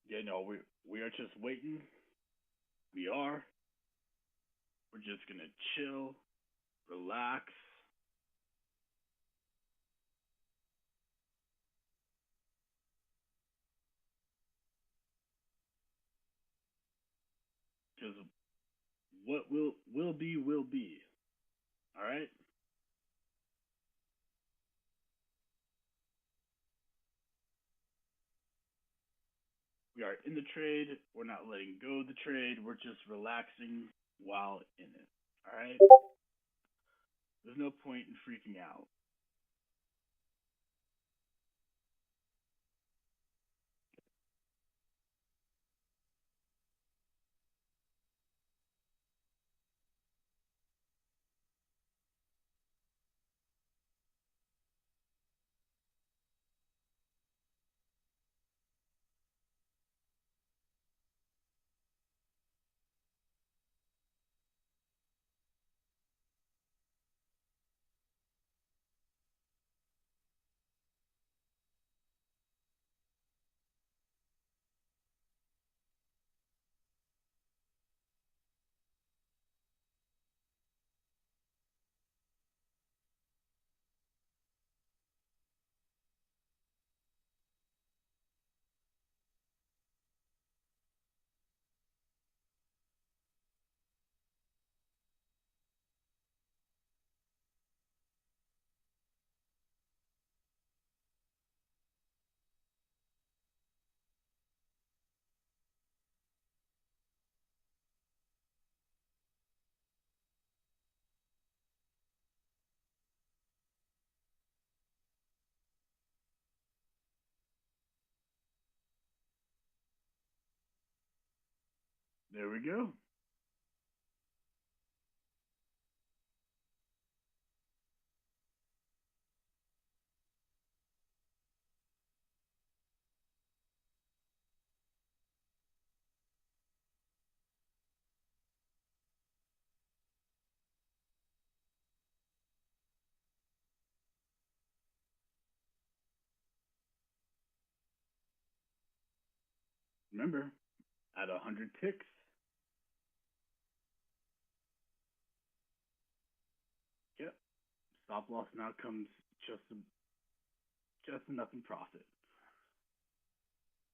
[SPEAKER 1] Yeah, no, we are just waiting. We are. We're just gonna chill, relax. Because what will be will be. All right. We are in the trade. We're not letting go of the trade. We're just relaxing while in it. All right. There's no point in freaking out. There we go. Remember, at 100 ticks, yep, stop loss now comes just just enough in profit.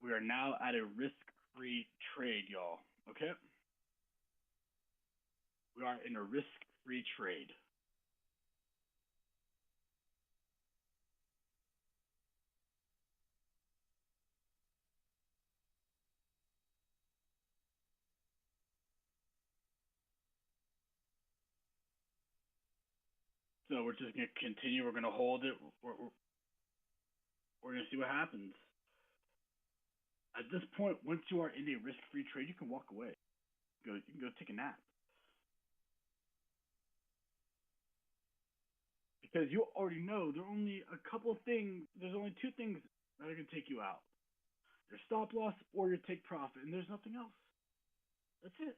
[SPEAKER 1] We are now at a risk-free trade, y'all. Okay, we are in a risk-free trade. So we're just gonna continue. We're gonna hold it. We're gonna see what happens. At this point, once you are in a risk-free trade, you can walk away. You can go take a nap because you already know there are only a couple of things. There's only two things that are gonna take you out: your stop loss or your take profit, and there's nothing else. That's it.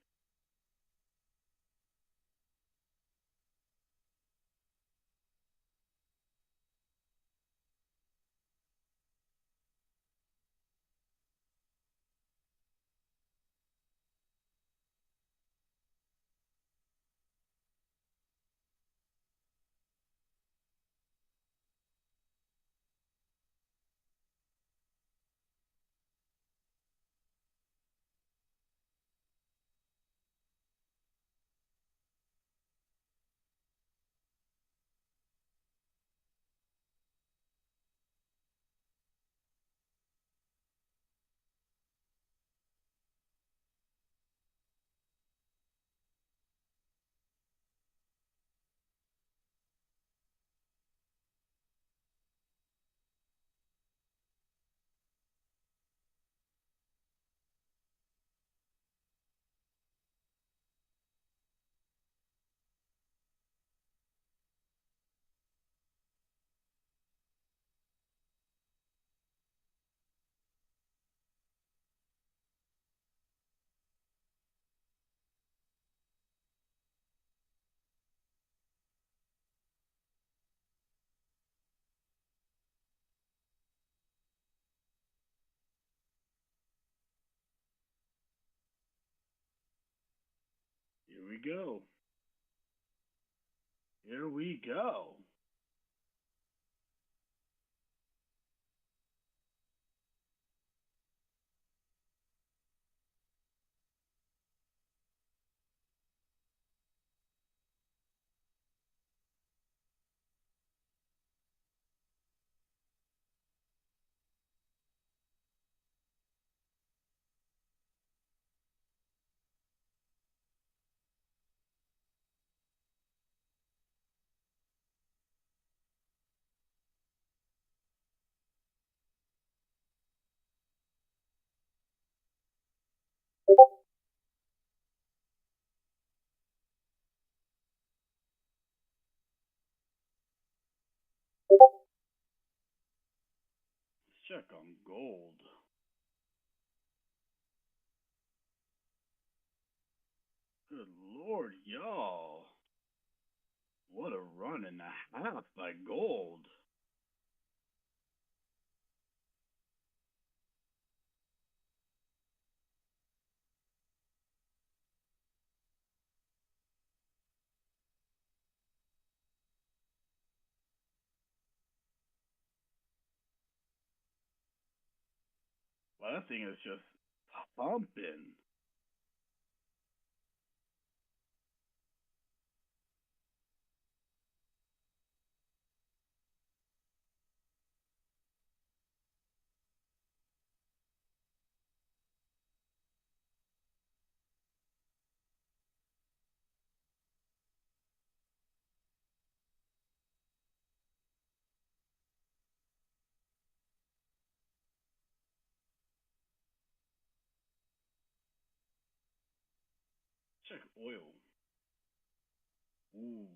[SPEAKER 1] Here we go. Here we go. Let's check on gold. Good lord, y'all. What a run and a half by gold. Well, that thing is just pumping. Check oil. Ooh.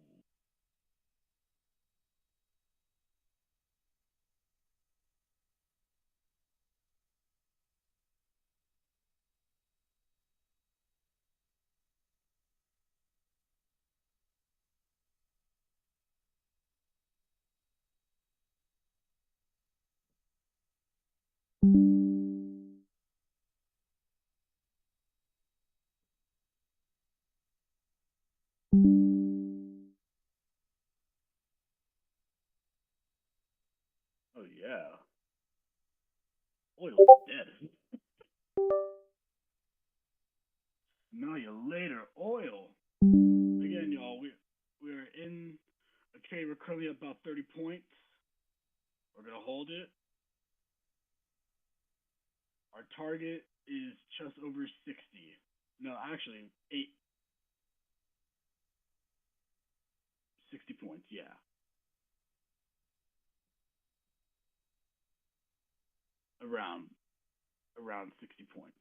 [SPEAKER 1] Oh yeah. Oil's dead. Smell you later, oil. Again, y'all, we're in a trade. We're currently at about 30 points. We're gonna hold it. Our target is just over 60. No, actually, 60 points. Yeah. around around 60 points.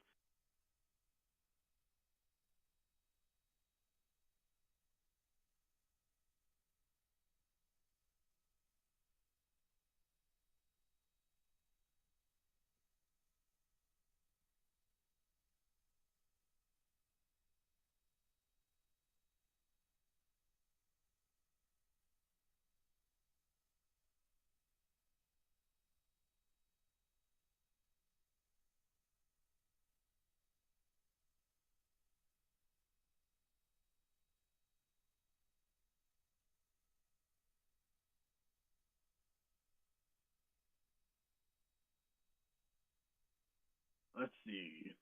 [SPEAKER 1] Let's see.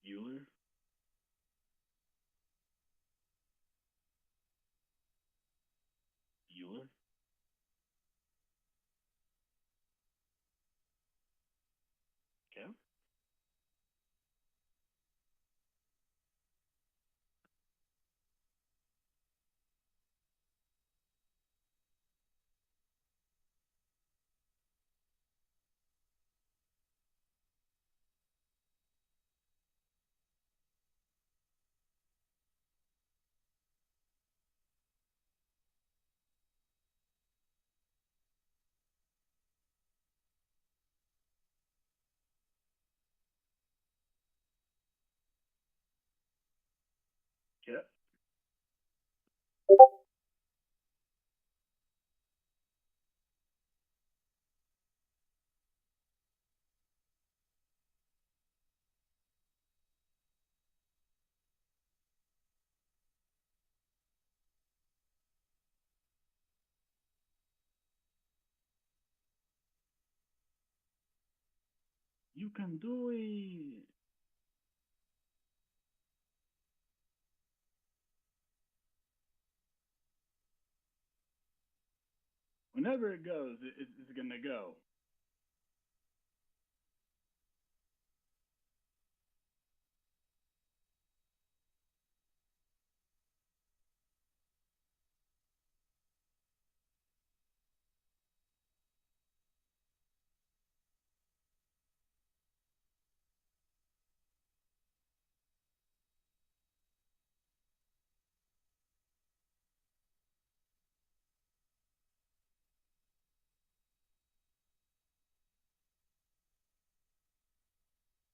[SPEAKER 1] Euler. Euler. Okay. Okay. You can do it. Whenever it goes, it's gonna go.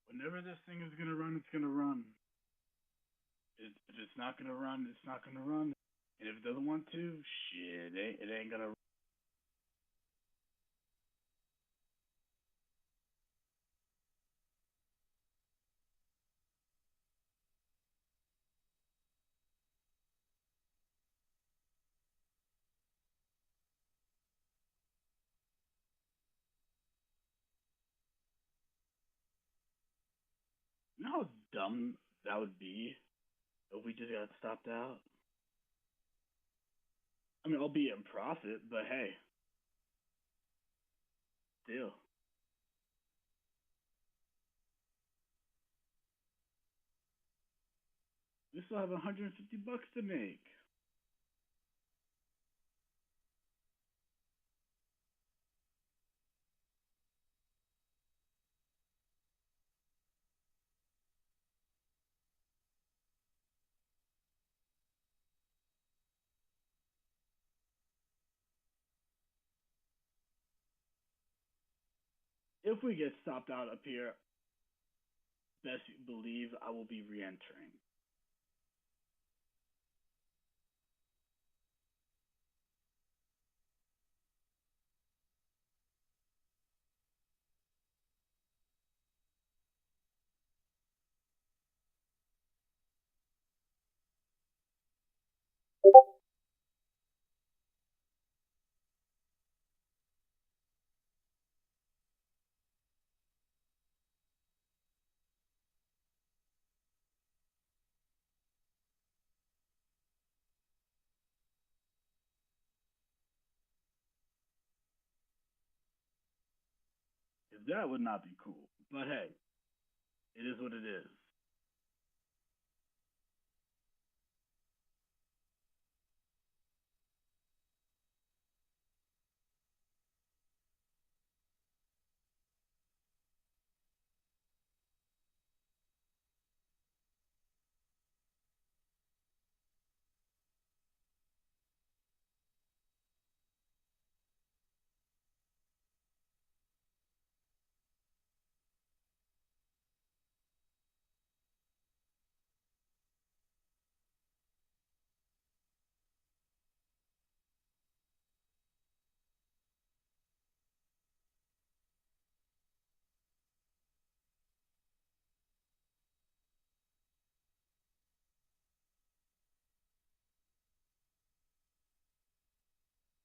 [SPEAKER 1] Whenever this thing is gonna run, it's gonna run. If it's not gonna run, it's not gonna run. And if it doesn't want to, shit, it ain't gonna. You know how dumb that would be if we just got stopped out. I mean, I'll be in profit, but hey, still, we still have 150 bucks to make. If we get stopped out up here, best believe I will be re-entering. That would not be cool. But hey, It is what it is.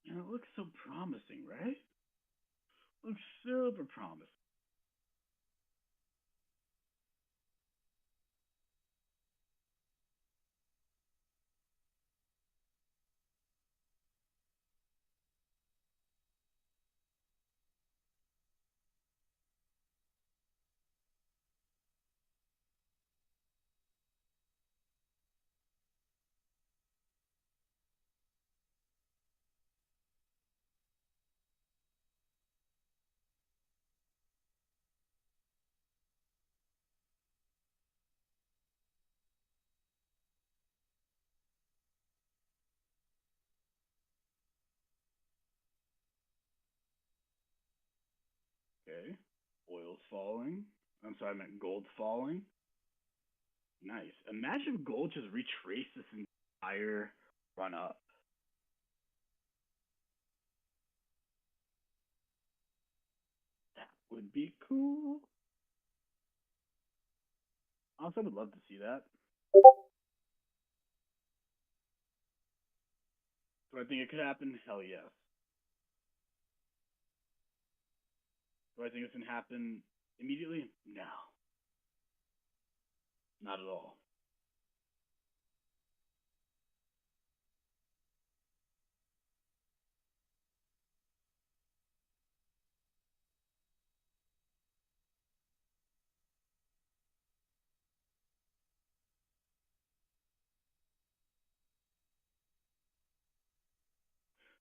[SPEAKER 1] And it looks so promising, right? Looks super promising. Okay. Oil's falling. I'm sorry, I meant gold's falling. Nice. Imagine if gold just retraced this entire run up. That would be cool. Honestly, I would love to see that. Do I think it could happen? Hell yes. Do I think it's gonna happen immediately? No, not at all.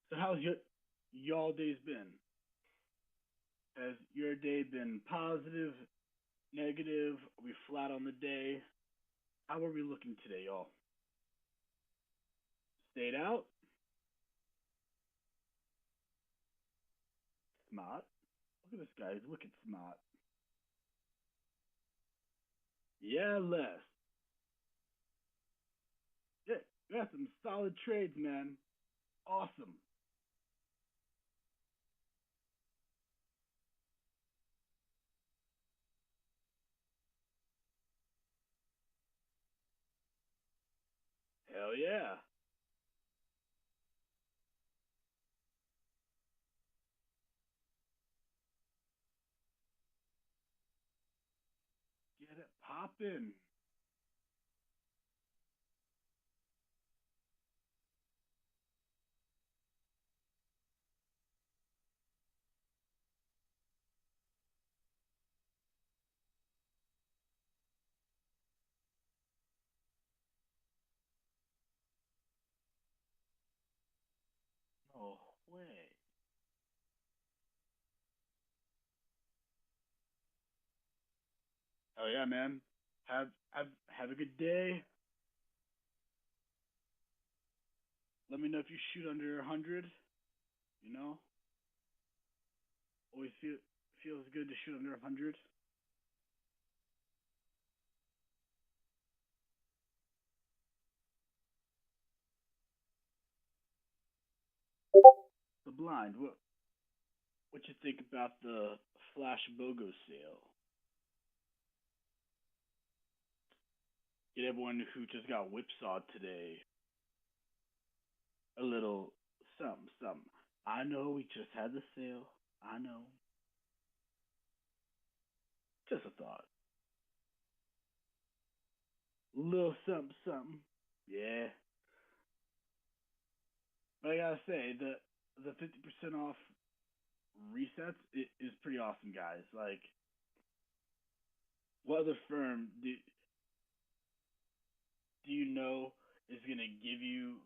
[SPEAKER 1] So how's y'all days been? Has your day been positive, negative? Are we flat on the day? How are we looking today, y'all? Stayed out? Smart. Look at this guy. He's wicked smart. Yeah, less. Yeah, you got some solid trades, man. Awesome. Hell yeah. Get it poppin'. No way. Hell yeah, man. Have a good day. Let me know if you shoot under 100. You know, always feels good to shoot under 100. The blind. What you think about the Flash BOGO sale? Get everyone who just got whipsawed today a little something, something. I know we just had the sale. I know. Just a thought. Little something, something. Yeah. But I gotta say, the 50% off resets is pretty awesome, guys. Like, What other firm do you know is gonna give you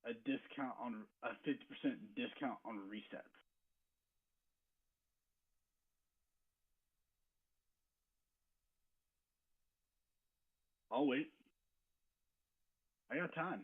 [SPEAKER 1] a discount on a 50% discount on resets? I'll wait. I got time.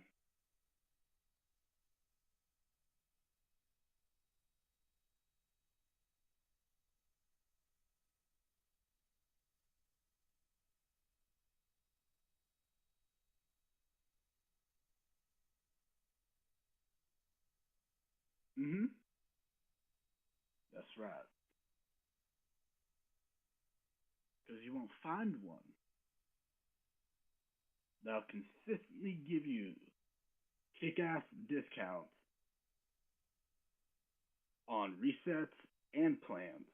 [SPEAKER 1] Mm-hmm. That's right. Because you won't find one that'll consistently give you kick-ass discounts on resets and plans.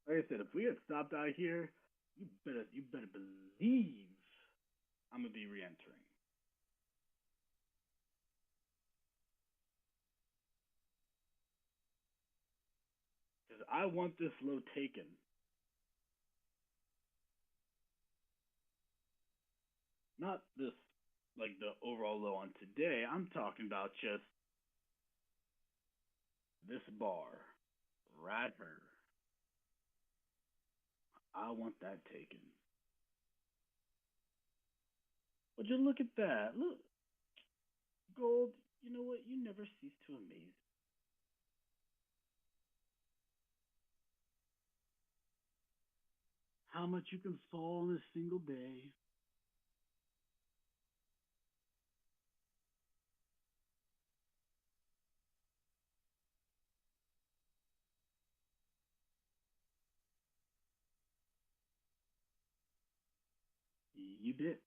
[SPEAKER 1] Like I said, if we had stopped out here, you better believe I'm gonna be re-entering because I want this low taken, not this like the overall low on today. I'm talking about just this bar right here. I want that taken. Would you look at that? Look, gold. You know what? You never cease to amaze. How much you can fall in a single day. You bitch.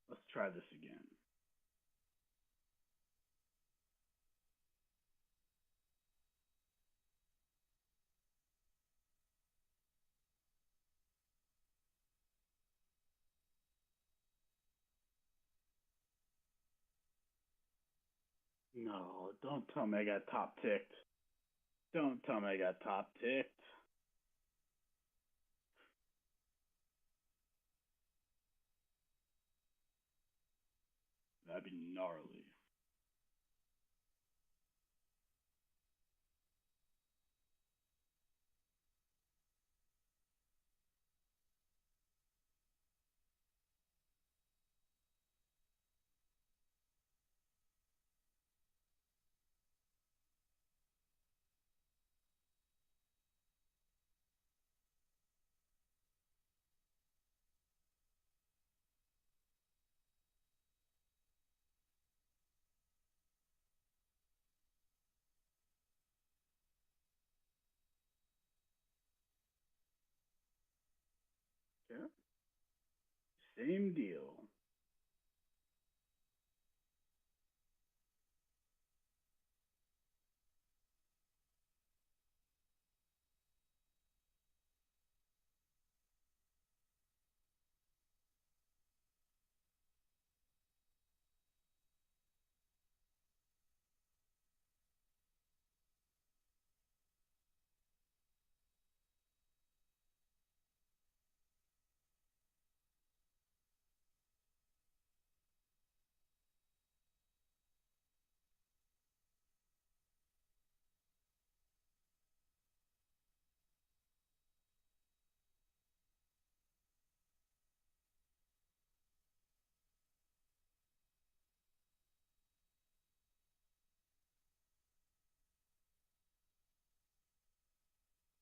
[SPEAKER 1] Let's try this again. No, don't tell me I got top ticked. Don't tell me I got top ticked. That'd be gnarly. Yeah, same deal.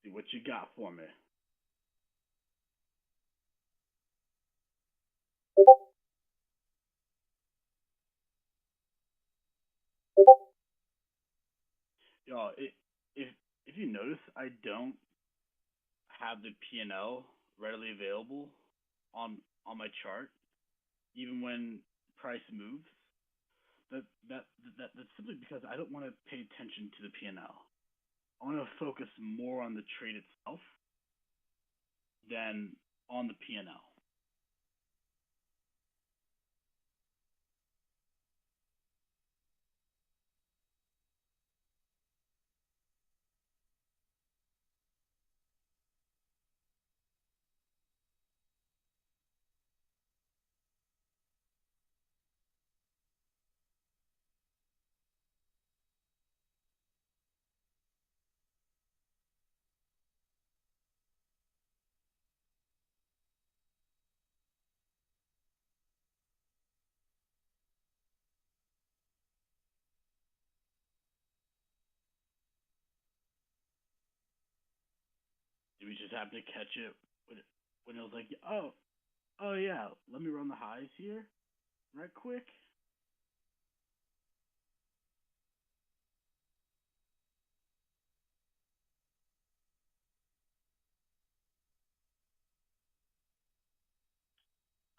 [SPEAKER 1] See what you got for me. Y'all, if if you notice, I don't have the P and L readily available on my chart. even when price moves. That that's simply because I don't want to pay attention to the P and L. I want to focus more on the trade itself than on the P and L. Did we just happen to catch it when it was like, oh yeah, let me run the highs here right quick?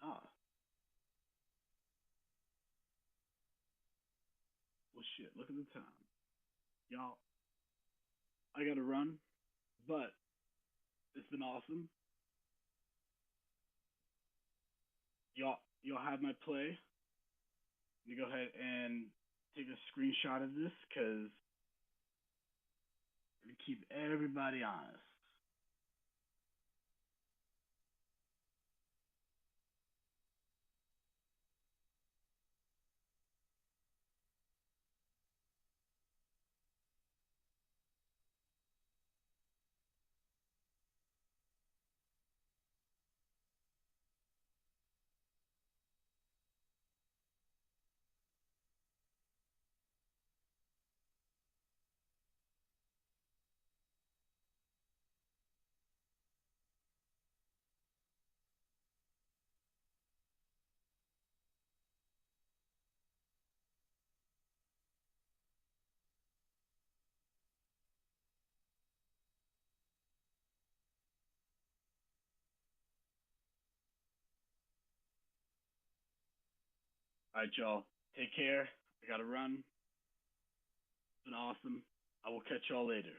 [SPEAKER 1] Ah, well shit. Look at the time, y'all. I gotta run, but it's been awesome. Y'all have my play. You go ahead and take a screenshot of this because we keep everybody honest. All right, y'all. Take care. I gotta run. It's been awesome. I will catch y'all later.